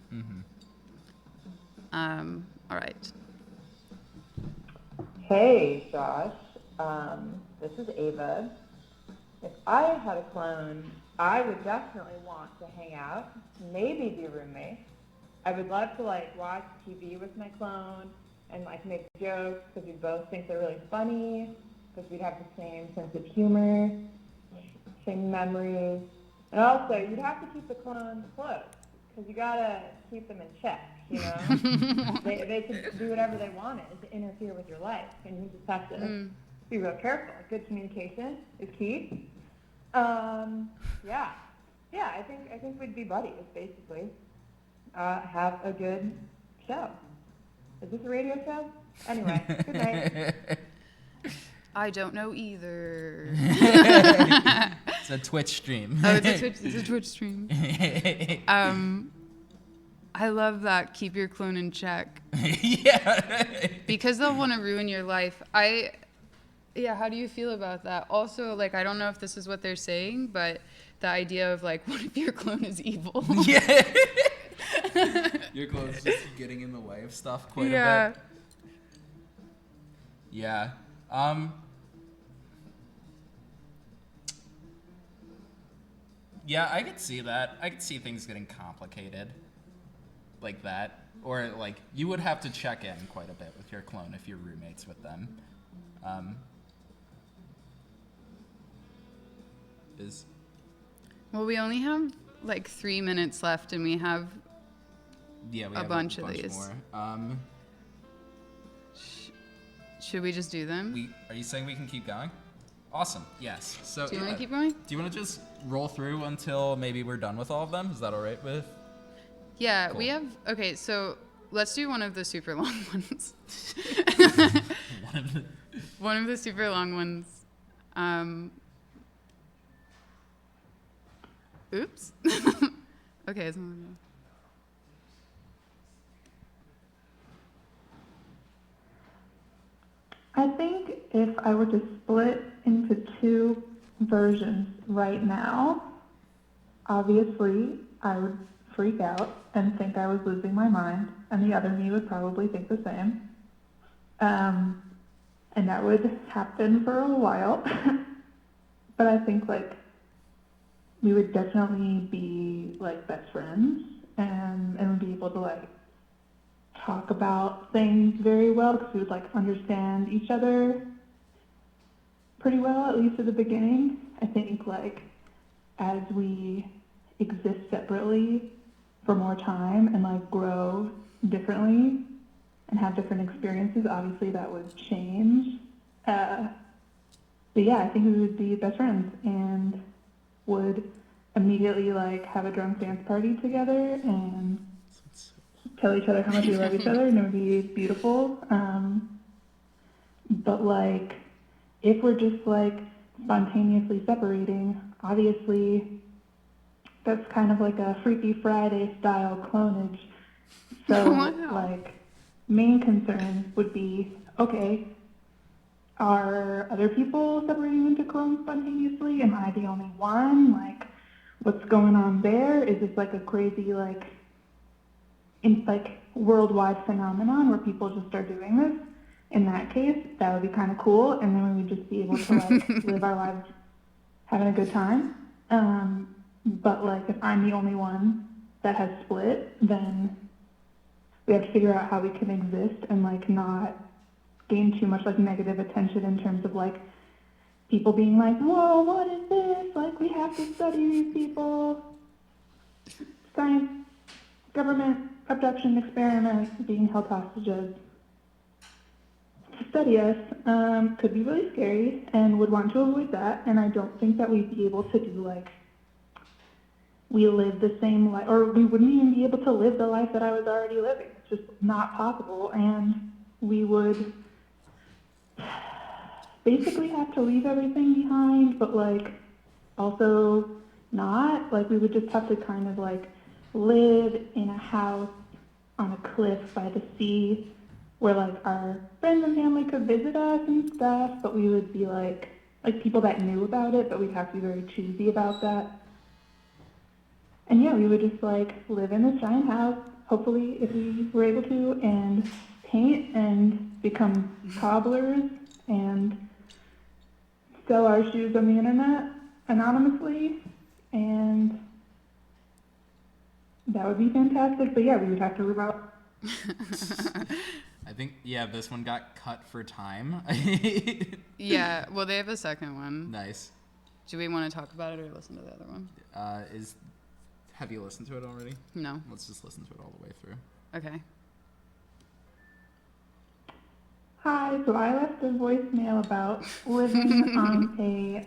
All right. Hey, Josh. This is Ava. If I had a clone, I would definitely want to hang out, maybe be roommates. I would love to like watch TV with my clone and like make jokes because we both think they're really funny, because we'd have the same sense of humor, same memories. And also, you'd have to keep the clones close because you gotta keep them in check, you know? they can do whatever they wanted to interfere with your life, and you just have to be real careful. Good communication is key. I think we'd be buddies, basically. Have a good show. Is this a radio show? Anyway, good night. I don't know either. It's a Twitch stream. Oh, it's a Twitch stream. I love that. Keep your clone in check. Yeah. Because they'll want to ruin your life. How do you feel about that? Also, like, I don't know if this is what they're saying, but the idea of, like, what if your clone is evil? Yeah. Your clone's just getting in the way of stuff quite a bit. Yeah. Yeah, I could see that. I could see things getting complicated like that. Or, like, you would have to check in quite a bit with your clone if you're roommates with them. Well, we only have like 3 minutes left, and we have Yeah, we a have bunch a of bunch these. more. Should we just do them? Are you saying we can keep going? Awesome. Yes. So Do you want to keep going? Do you want to just roll through until maybe we're done with all of them? Is that all right with? Yeah, Cool. we have. Okay, so let's do one of the super long ones. One of the- One of the super long ones. Oops. Okay. I think if I were to split into two versions right now, obviously I would freak out and think I was losing my mind, and the other me would probably think the same. And that would happen for a while. But I think like we would definitely be like best friends and be able to like talk about things very well because we would like understand each other pretty well, at least at the beginning. I think like as we exist separately for more time and like grow differently and have different experiences, obviously that would change. But yeah, I think we would be best friends and would immediately like have a drunk dance party together and tell each other how much we love each other, and it would be beautiful. But like, if we're just like spontaneously separating, obviously that's kind of like a Freaky Friday style clonage. So Wow. like, main concern would be, okay, are other people separating into clones spontaneously? Am I the only one? Like, what's going on there? Is this like a crazy like worldwide phenomenon where people just are doing this? In that case, that would be kind of cool, and then we would just be able to like live our lives having a good time. But like, if I'm the only one that has split, then we have to figure out how we can exist and like not gain too much like negative attention in terms of like people being like, whoa, what is this? Like, we have to study these people. Science, government, abduction, experiment, being held hostages. To study us could be really scary and would want to avoid that. And I don't think that we'd be able to do like, we live the same life, or we wouldn't even be able to live the life that I was already living. It's just not possible. And we would basically have to leave everything behind, but like also not. Like, we would just have to kind of like live in a house on a cliff by the sea where like our friends and family could visit us and stuff, but we would be like people that knew about it, but we'd have to be very choosy about that. And yeah, we would just like live in this giant house, hopefully if we were able to, and paint and become cobblers and sell our shoes on the internet anonymously, and that would be fantastic. But yeah, we would have to live out. I think, yeah, this one got cut for time. Yeah, well, they have a second one. Nice. Do we want to talk about it or listen to the other one? Have you listened to it already? No. Let's just listen to it all the way through. Okay. Hi, so I left a voicemail about living on a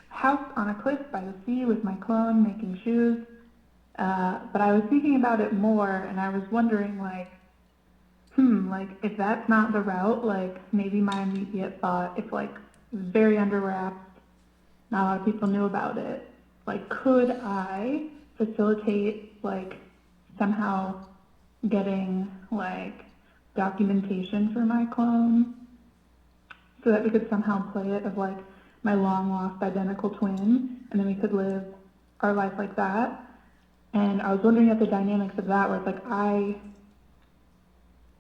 house on a cliff by the sea with my clone making shoes. But I was thinking about it more, and I was wondering, like, like, if that's not the route, like, maybe my immediate thought, if, like, it was very under wraps, not a lot of people knew about it, like, could I facilitate, like, somehow getting, like, documentation for my clone so that we could somehow play it of, like, my long-lost identical twin, and then we could live our life like that. And I was wondering at the dynamics of that, where it's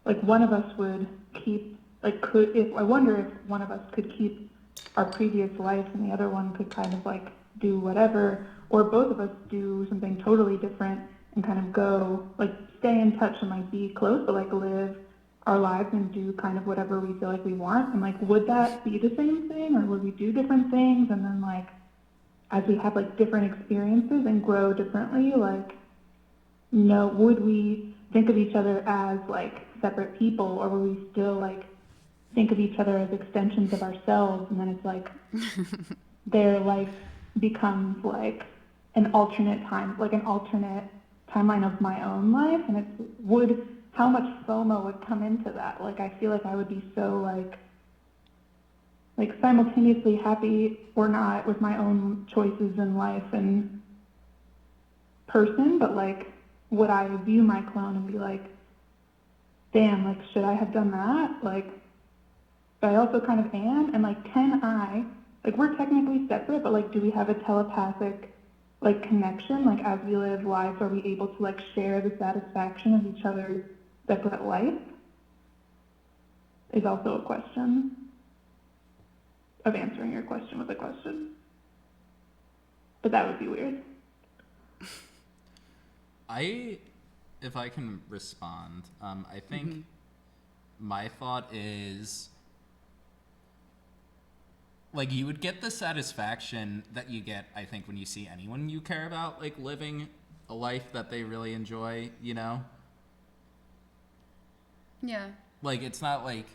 like, one of us would keep, like, I wonder if one of us could keep our previous life and the other one could kind of, like, do whatever, or both of us do something totally different and kind of go, like, stay in touch and, like, be close, but, like, live our lives and do kind of whatever we feel like we want. And, like, would that be the same thing, or would we do different things? And then, like, as we have like different experiences and grow differently, like, would we think of each other as like separate people, or would we still like think of each other as extensions of ourselves? And then it's like their life becomes like an alternate timeline of my own life, and how much FOMO would come into that? Like, I feel like I would be so like simultaneously happy or not with my own choices in life and person, but like, would I view my clone and be like, damn, like, should I have done that? Like, but I also kind of am, and like, we're technically separate, but like, do we have a telepathic like connection? Like, as we live lives, are we able to like share the satisfaction of each other's separate life? Is also a question of answering your question with a question. But that would be weird. If I can respond, I think my thought is, like, you would get the satisfaction that you get, I think, when you see anyone you care about, like, living a life that they really enjoy, you know? Yeah. Like, it's not like,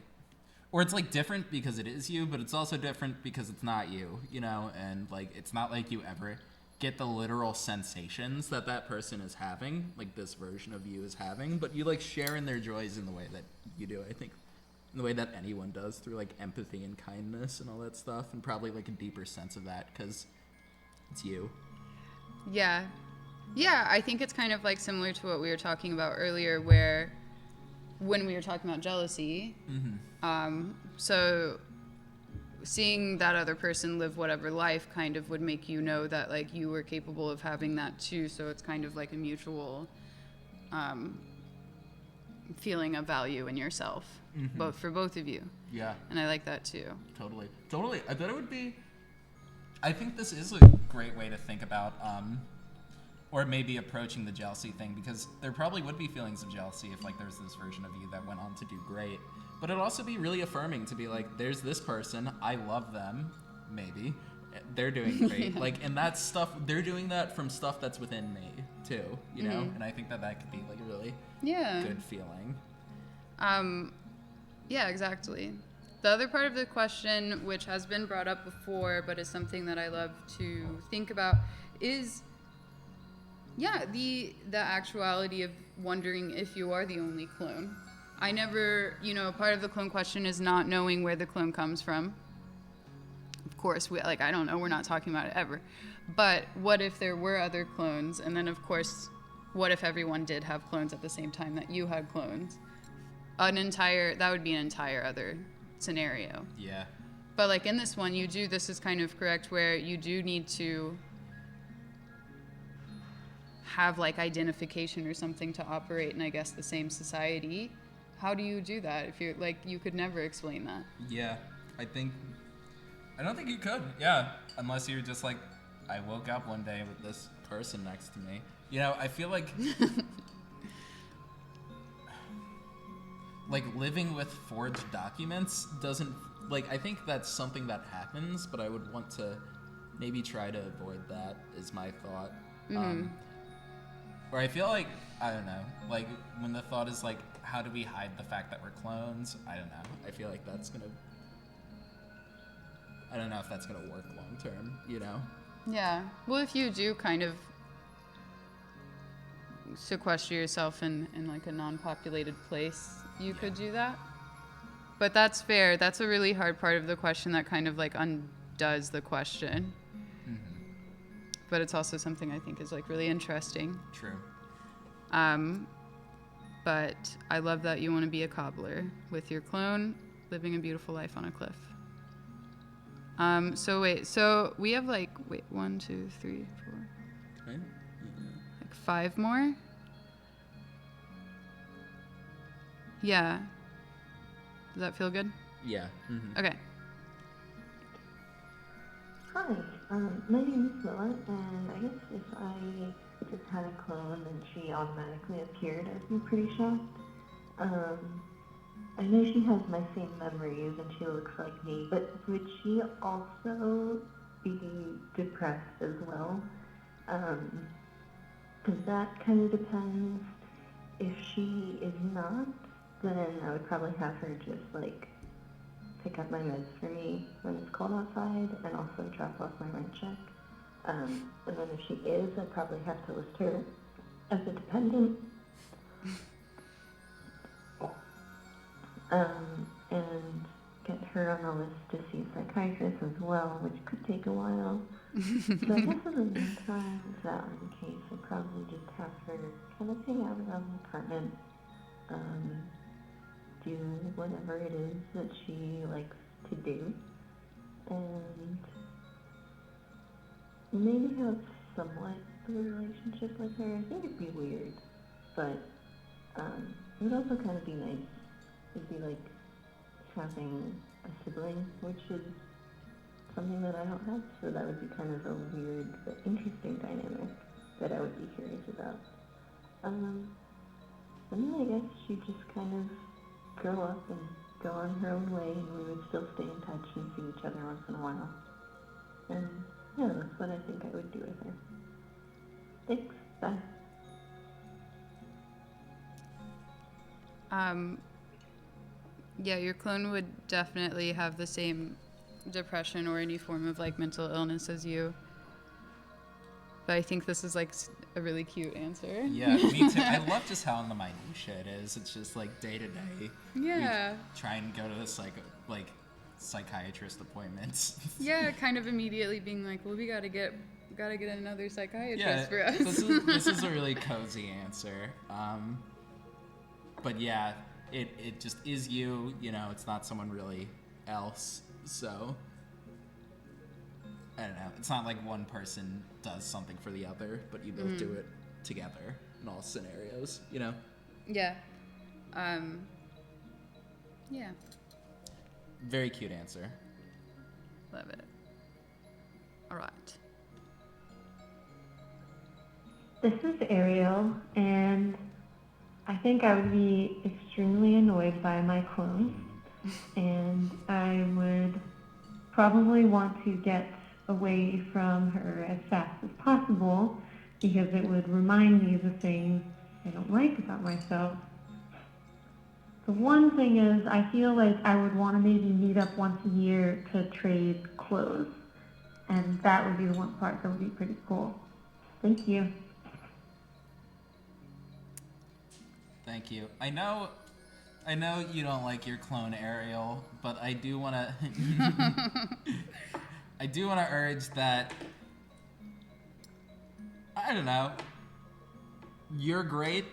or it's like different because it is you, but it's also different because it's not you, you know? And like, it's not like you ever get the literal sensations that that person is having, like this version of you is having, but you like share in their joys in the way that you do, I think, in the way that anyone does, through like empathy and kindness and all that stuff, and probably like a deeper sense of that because it's you. Yeah. Yeah, I think it's kind of like similar to what we were talking about earlier, where when we were talking about jealousy, so seeing that other person live whatever life kind of would make you know that like you were capable of having that too, so it's kind of like a mutual feeling of value in yourself, both for both of you. Yeah. And I like that too. Totally. I thought it would be, I think this is a great way to think about, or maybe approaching the jealousy thing, because there probably would be feelings of jealousy if like there's this version of you that went on to do great. But it'd also be really affirming to be like, there's this person, I love them, maybe. They're doing great. Like, and that's stuff, they're doing that from stuff that's within me, too, you know? And I think that could be, like, a really good feeling. Yeah, exactly. The other part of the question, which has been brought up before, but is something that I love to think about, is, the actuality of wondering if you are the only clone. I never, part of the clone question is not knowing where the clone comes from. Of course, I don't know, we're not talking about it ever. But what if there were other clones? And then, of course, what if everyone did have clones at the same time that you had clones? That would be an entire other scenario. Yeah. But, like, in this one, this is kind of correct, where you do need to have, like, identification or something to operate in, I guess, the same society. How do you do that if you're, like, you could never explain that? Yeah, I don't think you could, unless you're just like, I woke up one day with this person next to me. I feel like, like, living with forged documents doesn't, like, I think that's something that happens, but I would want to maybe try to avoid that, is my thought. Or I feel like, I don't know, like, when the thought is like, how do we hide the fact that we're clones? I don't know. I feel like I don't know if that's gonna work long term, Yeah. Well, if you do kind of sequester yourself in like a non-populated place, you could do that. But that's fair. That's a really hard part of the question that kind of like undoes the question. But it's also something I think is like really interesting. True. But I love that you want to be a cobbler with your clone, living a beautiful life on a cliff. So we have 1, 2, 3, 4, Right? like 5 more? Yeah. Does that feel good? Yeah. Okay. Hi, my name is Willa, and I guess if I just had a clone and she automatically appeared, I'd be pretty shocked. I know she has my same memories and she looks like me, but would she also be depressed as well. Because that kind of depends. If she is not, then I would probably have her just like pick up my meds for me when it's cold outside and also drop off my rent check. And then if she is, I'd probably have to list her as a dependent. And get her on the list to see a psychiatrist as well, which could take a while. So I guess in the meantime, if that were the case, I'd probably just have her kind of hang out around the apartment, do whatever it is that she likes to do, and maybe have somewhat of a relationship with her. I think it'd be weird, but it would also kind of be nice. It'd be like having a sibling, which is something that I don't have, so that would be kind of a weird but interesting dynamic that I would be curious about. And then I guess she'd just kind of grow up and go on her own way, and we would still stay in touch and see each other once in a while. And yeah, that's what I think I would do with her. Thanks. Bye. Yeah, your clone would definitely have the same depression or any form of like mental illness as you. But I think this is like a really cute answer. Yeah, me too. I love just how in the minutia it is. It's just like day to day. Yeah. We try and go to the psychiatrist appointments. Yeah, kind of immediately being like, well, we gotta get another psychiatrist for us. This is a really cozy answer. But yeah, it just is you. You know, it's not someone really else. So I don't know. It's not like one person does something for the other, but you both do it together in all scenarios, you know? Yeah. Yeah. Very cute answer. Love it. All right. This is Ariel, and I think I would be extremely annoyed by my clone, and I would probably want to get away from her as fast as possible because it would remind me of the things I don't like about myself. The one thing is, I feel like I would want to maybe meet up once a year to trade clothes, and that would be the one part that would be pretty cool. Thank you. Thank you. I know you don't like your clone Ariel, but I do want to urge that, I don't know, you're great.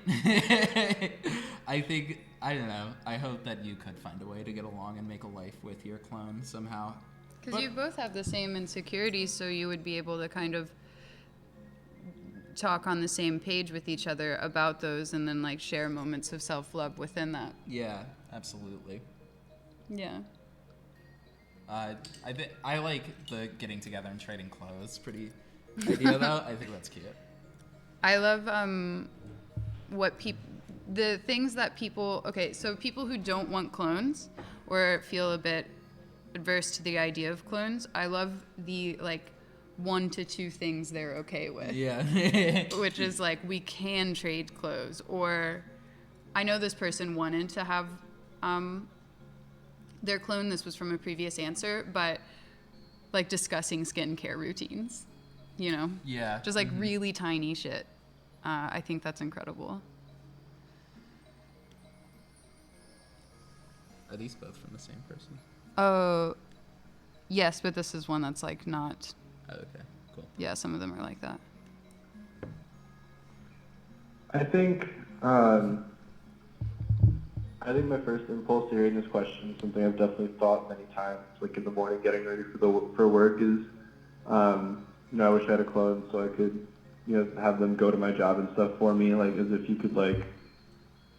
I hope that you could find a way to get along and make a life with your clone somehow. Because you both have the same insecurities, so you would be able to kind of talk on the same page with each other about those and then like share moments of self-love within that. Yeah, absolutely. Yeah. I like the getting together and trading clothes pretty idea though. I think that's cute. I love the things that people who don't want clones or feel a bit adverse to the idea of clones, I love the like 1 to 2 things they're okay with. Yeah. Which is like, we can trade clothes, or I know this person wanted to have their clone, this was from a previous answer, but like discussing skincare routines, you know? Yeah. Just like really tiny shit. I think that's incredible. Are these both from the same person? Oh, yes, but this is one that's like not. Oh, okay, cool. Yeah, some of them are like that. I think my first impulse to hearing this question, something I've definitely thought many times, like in the morning getting ready for work, is, I wish I had a clone so I could, have them go to my job and stuff for me, like as if you could like,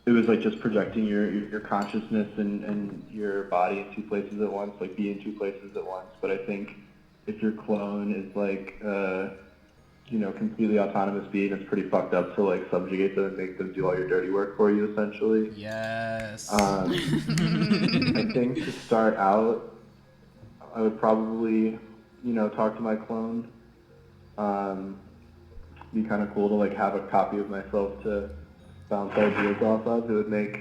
it was like just projecting your consciousness and your body in 2 places at once, like be in 2 places at once. But I think if your clone is like, completely autonomous being, it's pretty fucked up to like subjugate them and make them do all your dirty work for you, essentially. Yes. I think to start out, I would probably talk to my clone. Be kind of cool to like have a copy of myself to bounce ideas off of. It would make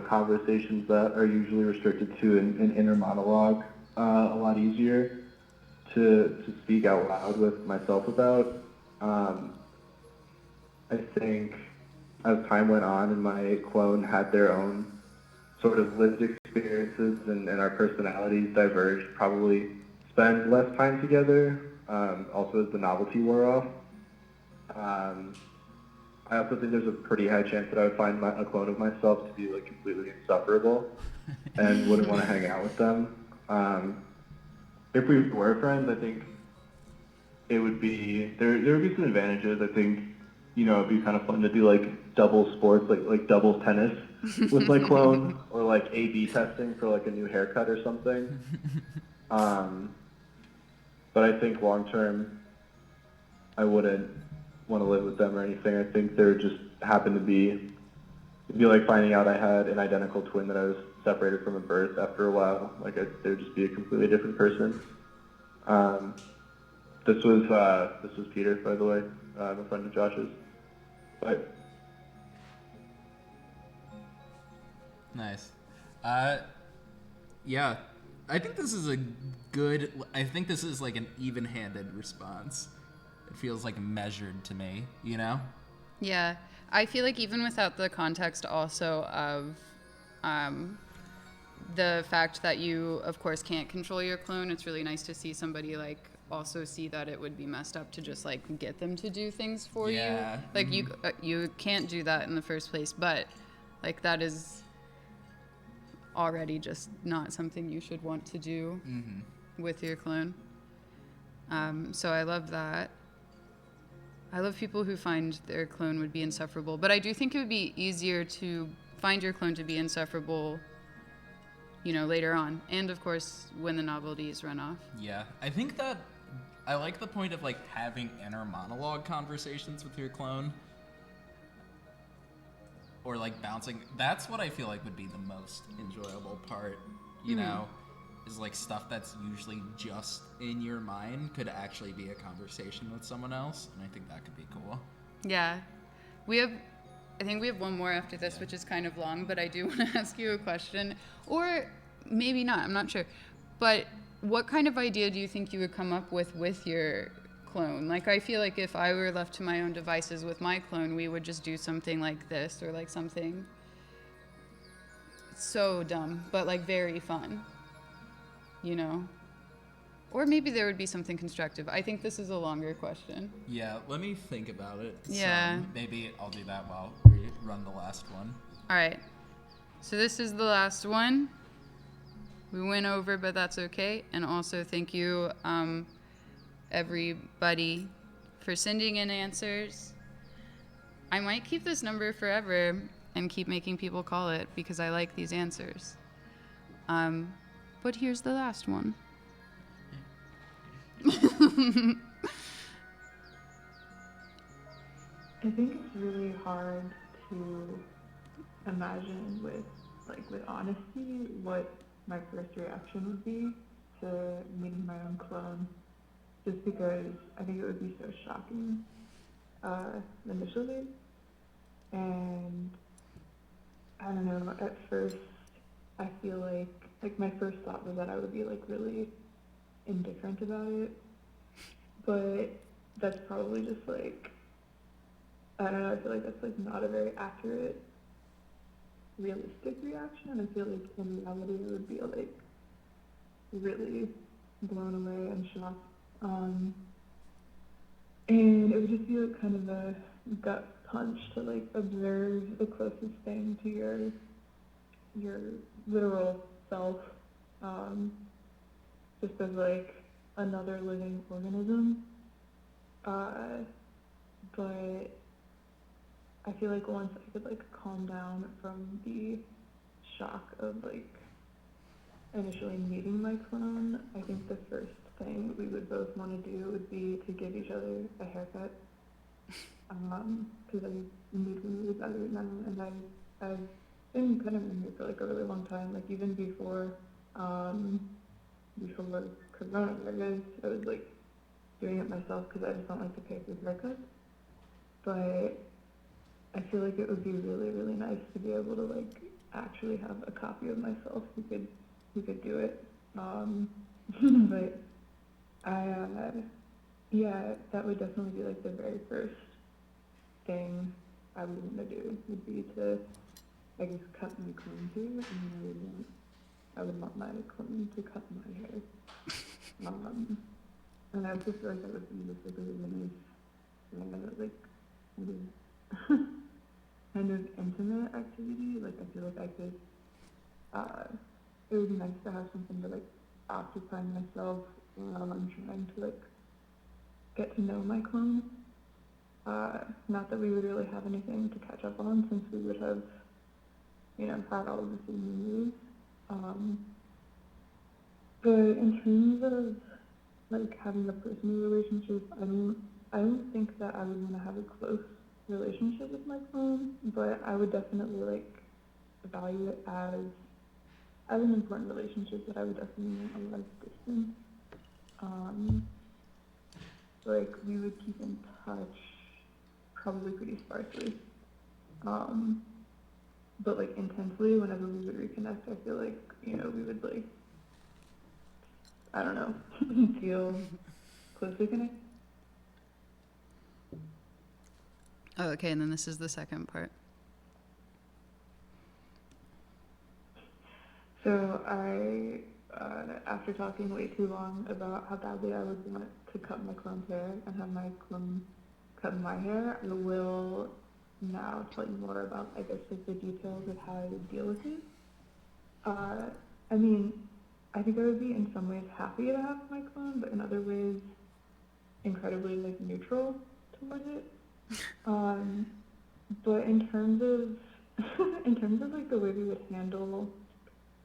conversations that are usually restricted to an inner monologue a lot easier to speak out loud with myself about. I think as time went on and my clone had their own sort of lived experiences and our personalities diverged, probably spend less time together, also as the novelty wore off. I also think there's a pretty high chance that I would find a clone of myself to be like completely insufferable and wouldn't want to hang out with them. If we were friends, I think it would be there would be some advantages. I think it'd be kind of fun to do like double sports, like doubles tennis with my clone, or like A/B testing for like a new haircut or something. But I think long term, I wouldn't want to live with them or anything. I think there just happened to be, it'd be like finding out I had an identical twin that I was separated from at birth after a while. Like there'd just be a completely different person. This was Peter, by the way. I'm a friend of Josh's. But Nice. Yeah, I think this is I think this is like an even-handed response. It feels like measured to me, Yeah, I feel like even without the context also of the fact that you, of course, can't control your clone, it's really nice to see somebody like also see that it would be messed up to just like get them to do things for you. Like you can't do that in the first place, but like that is already just not something you should want to do with your clone. So I love that. I love people who find their clone would be insufferable, but I do think it would be easier to find your clone to be insufferable, later on. And of course, when the novelties run off. Yeah, I think that I like the point of like having inner monologue conversations with your clone. Or like bouncing. That's what I feel like would be the most enjoyable part, is like stuff that's usually just in your mind could actually be a conversation with someone else, and I think that could be cool. Yeah. I think we have one more after this, which is kind of long, but I do want to ask you a question, or maybe not, I'm not sure. But what kind of idea do you think you would come up with your clone? Like, I feel like if I were left to my own devices with my clone, we would just do something like this, or like something so dumb, but like very fun, Or maybe there would be something constructive. I think this is a longer question. Yeah, let me think about it. Yeah. Maybe I'll do that while we run the last one. All right. So this is the last one. We went over, but that's okay. And also thank you, everybody, for sending in answers. I might keep this number forever and keep making people call it because I like these answers. But here's the last one. I think it's really hard to imagine with honesty what my first reaction would be to meeting my own clone, just because I think it would be so shocking initially. And I don't know, at first I feel like my first thought was that I would be like really indifferent about it, but that's probably just like, I don't know, I feel like that's like not a very accurate, realistic reaction. I feel like in reality I would be like really blown away and shocked. And it would just be like kind of a gut punch to like observe the closest thing to your literal self, just as like another living organism. But I feel like once I could like calm down from the shock of like initially meeting my clone, I think the first thing we would both want to do would be to give each other a haircut. Because I need to move better now, and I've been kind of in here for like a really long time, like even before was coronavirus, I was like doing it myself because I just don't like to pay for haircuts. But I feel like it would be really, really nice to be able to like actually have a copy of myself who could do it. But yeah, that would definitely be like the very first thing I would want to do would be to, I guess, cut my clone hair, and then I would want my clone to cut my hair. And I also feel like that would be just like a really nice, like, kind of intimate activity. Like, I feel like I could, it would be nice to have something to like occupy myself while I'm trying to like get to know my clone. Not that we would really have anything to catch up on since we would have, had all of the same memories. But in terms of like having a personal relationship, I don't think that I would want to have a close relationship with my clone, but I would definitely like value it as an important relationship that I would definitely want a life distance. Like we would keep in touch probably pretty sparsely. But like intensely whenever we would reconnect, I feel like, we would like, I don't know, feel closely connected. Oh, okay, and then this is the second part. So I, after talking way too long about how badly I would want to cut my clone's hair and have my clone cut my hair, I will now tell you more about, I guess, like the details of how I would deal with it. I mean, I think I would be in some ways happy to have my clone, but in other ways incredibly like neutral towards it. But in terms of like the way we would handle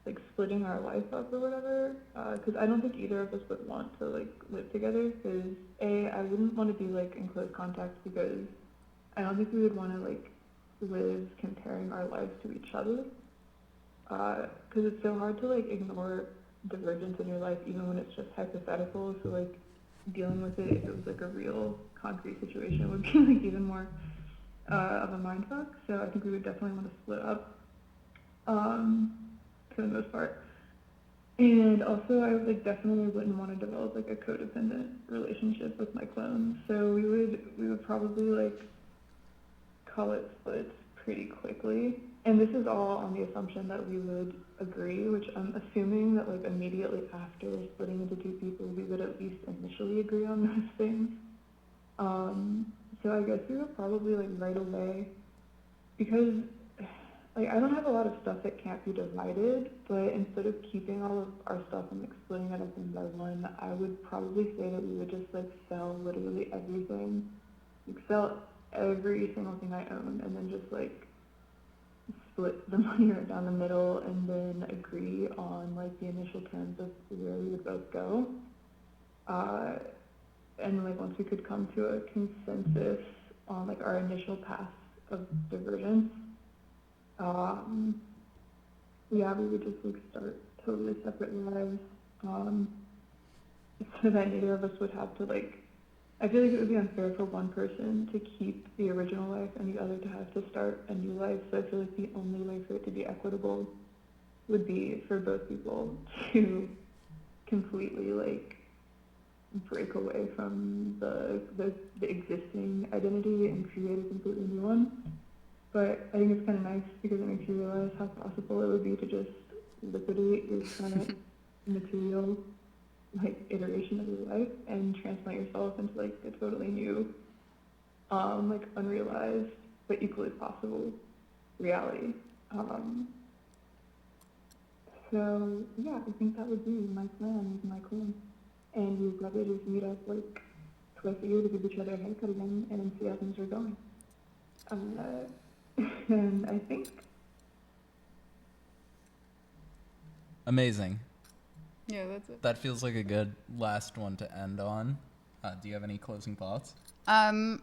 like splitting our life up or whatever, because I don't think either of us would want to like live together, because I wouldn't want to be like in close contact, because I don't think we would want to like live comparing our lives to each other, because it's so hard to like ignore divergence in your life even when it's just hypothetical. So like dealing with it if it was like a real concrete situation would be like even more of a mindfuck. So I think we would definitely want to split up for the most part. And also I like definitely wouldn't want to develop like a codependent relationship with my clone. So we would probably like call it splits pretty quickly. And this is all on the assumption that we would agree, which I'm assuming that like immediately after splitting into two people, we would at least initially agree on those things. So I guess we would probably like right away, because like I don't have a lot of stuff that can't be divided, but instead of keeping all of our stuff and like splitting it up one by one, I would probably say that we would just like sell literally everything, like sell every single thing I own, and then just like split the money right down the middle, and then agree on like the initial terms of where we would both go. And like once we could come to a consensus on like our initial path of divergence, yeah, we would just like start totally separate lives, so that neither of us would have to like, I feel like it would be unfair for one person to keep the original life and the other to have to start a new life. So I feel like the only way for it to be equitable would be for both people to completely like break away from the existing identity and create a completely new one. But I think it's kind of nice because it makes you realize how possible it would be to just liquidate your current material like iteration of your life and transplant yourself into like a totally new, like unrealized but equally possible reality. So yeah, I think that would be my plan with my clone. And we'd probably just meet up like twice a year to give each other a haircut again and see how things are going. And I think. Amazing. Yeah, that's it. That feels like a good last one to end on. Do you have any closing thoughts? I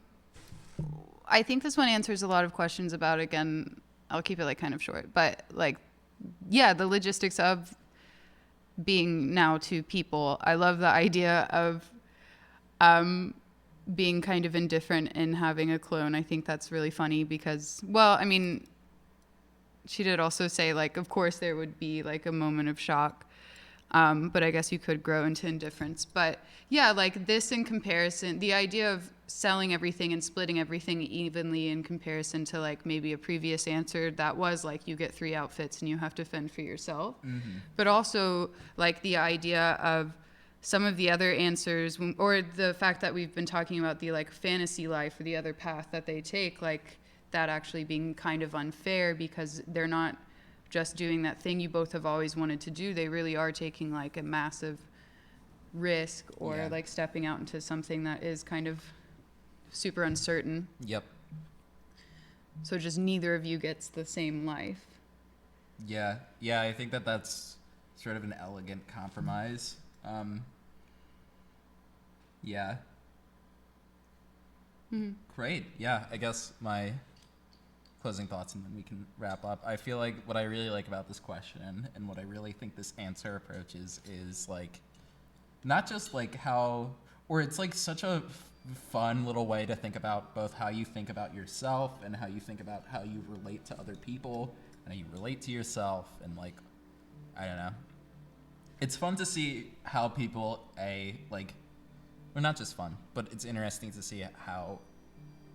think this one answers a lot of questions about, again, I'll keep it like kind of short, but like, yeah, the logistics of being now two people. I love the idea of being kind of indifferent in having a clone. I think that's really funny because, well, I mean, she did also say, like, of course there would be like a moment of shock. But I guess you could grow into indifference. But yeah, like this in comparison, the idea of selling everything and splitting everything evenly in comparison to like maybe a previous answer that was like you get 3 outfits and you have to fend for yourself. Mm-hmm. But also like the idea of some of the other answers, or the fact that we've been talking about the like fantasy life or the other path that they take, like that actually being kind of unfair because they're not just doing that thing you both have always wanted to do. They really are taking like a massive risk or like stepping out into something that is kind of super uncertain. Yep. So just neither of you gets the same life. Yeah. Yeah, I think that that's sort of an elegant compromise. Yeah. Mm-hmm. Great. Yeah, I guess my closing thoughts and then we can wrap up. I feel like what I really like about this question and what I really think this answer approaches is like not just like how, or it's like such a fun little way to think about both how you think about yourself and how you think about how you relate to other people and how you relate to yourself, and like, I don't know. It's fun to see how people like, well, not just fun, but it's interesting to see how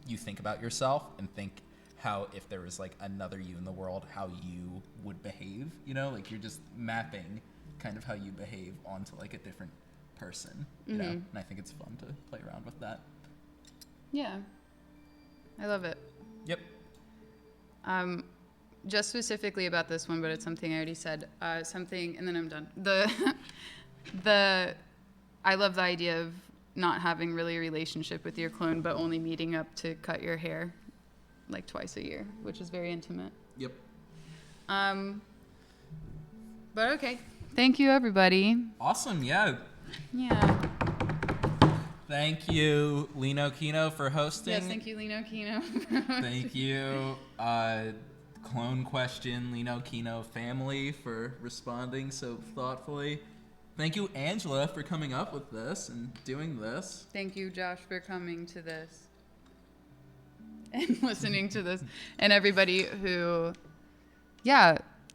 you think about yourself and think how if there was like another you in the world, how you would behave, you know, like you're just mapping kind of how you behave onto like a different person, you know, and I think it's fun to play around with that. Yeah, I love it. Yep. Just specifically about this one, but it's something I already said, something, and then I'm done. I love the idea of not having really a relationship with your clone, but only meeting up to cut your hair like twice a year, which is very intimate. Yep. But okay. Thank you, everybody. Awesome. Yeah. Yeah. Thank you, Lino Kino, for hosting. Yes, thank you, Lino Kino. Thank you, Clone Question, Lino Kino family, for responding so thoughtfully. Thank you, Angela, for coming up with this and doing this. Thank you, Josh, for coming to this and listening to this, and everybody who,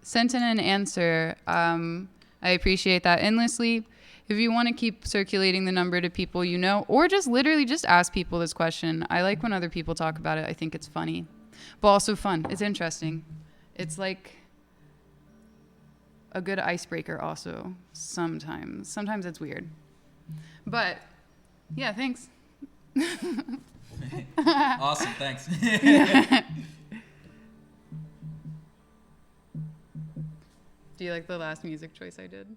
sent in an answer. I appreciate that endlessly. If you want to keep circulating the number to people you know, or just literally just ask people this question. I like when other people talk about it. I think it's funny, but also fun. It's interesting. It's like a good icebreaker also sometimes. Sometimes it's weird. But, yeah, thanks. Awesome, thanks. Do you like the last music choice I did?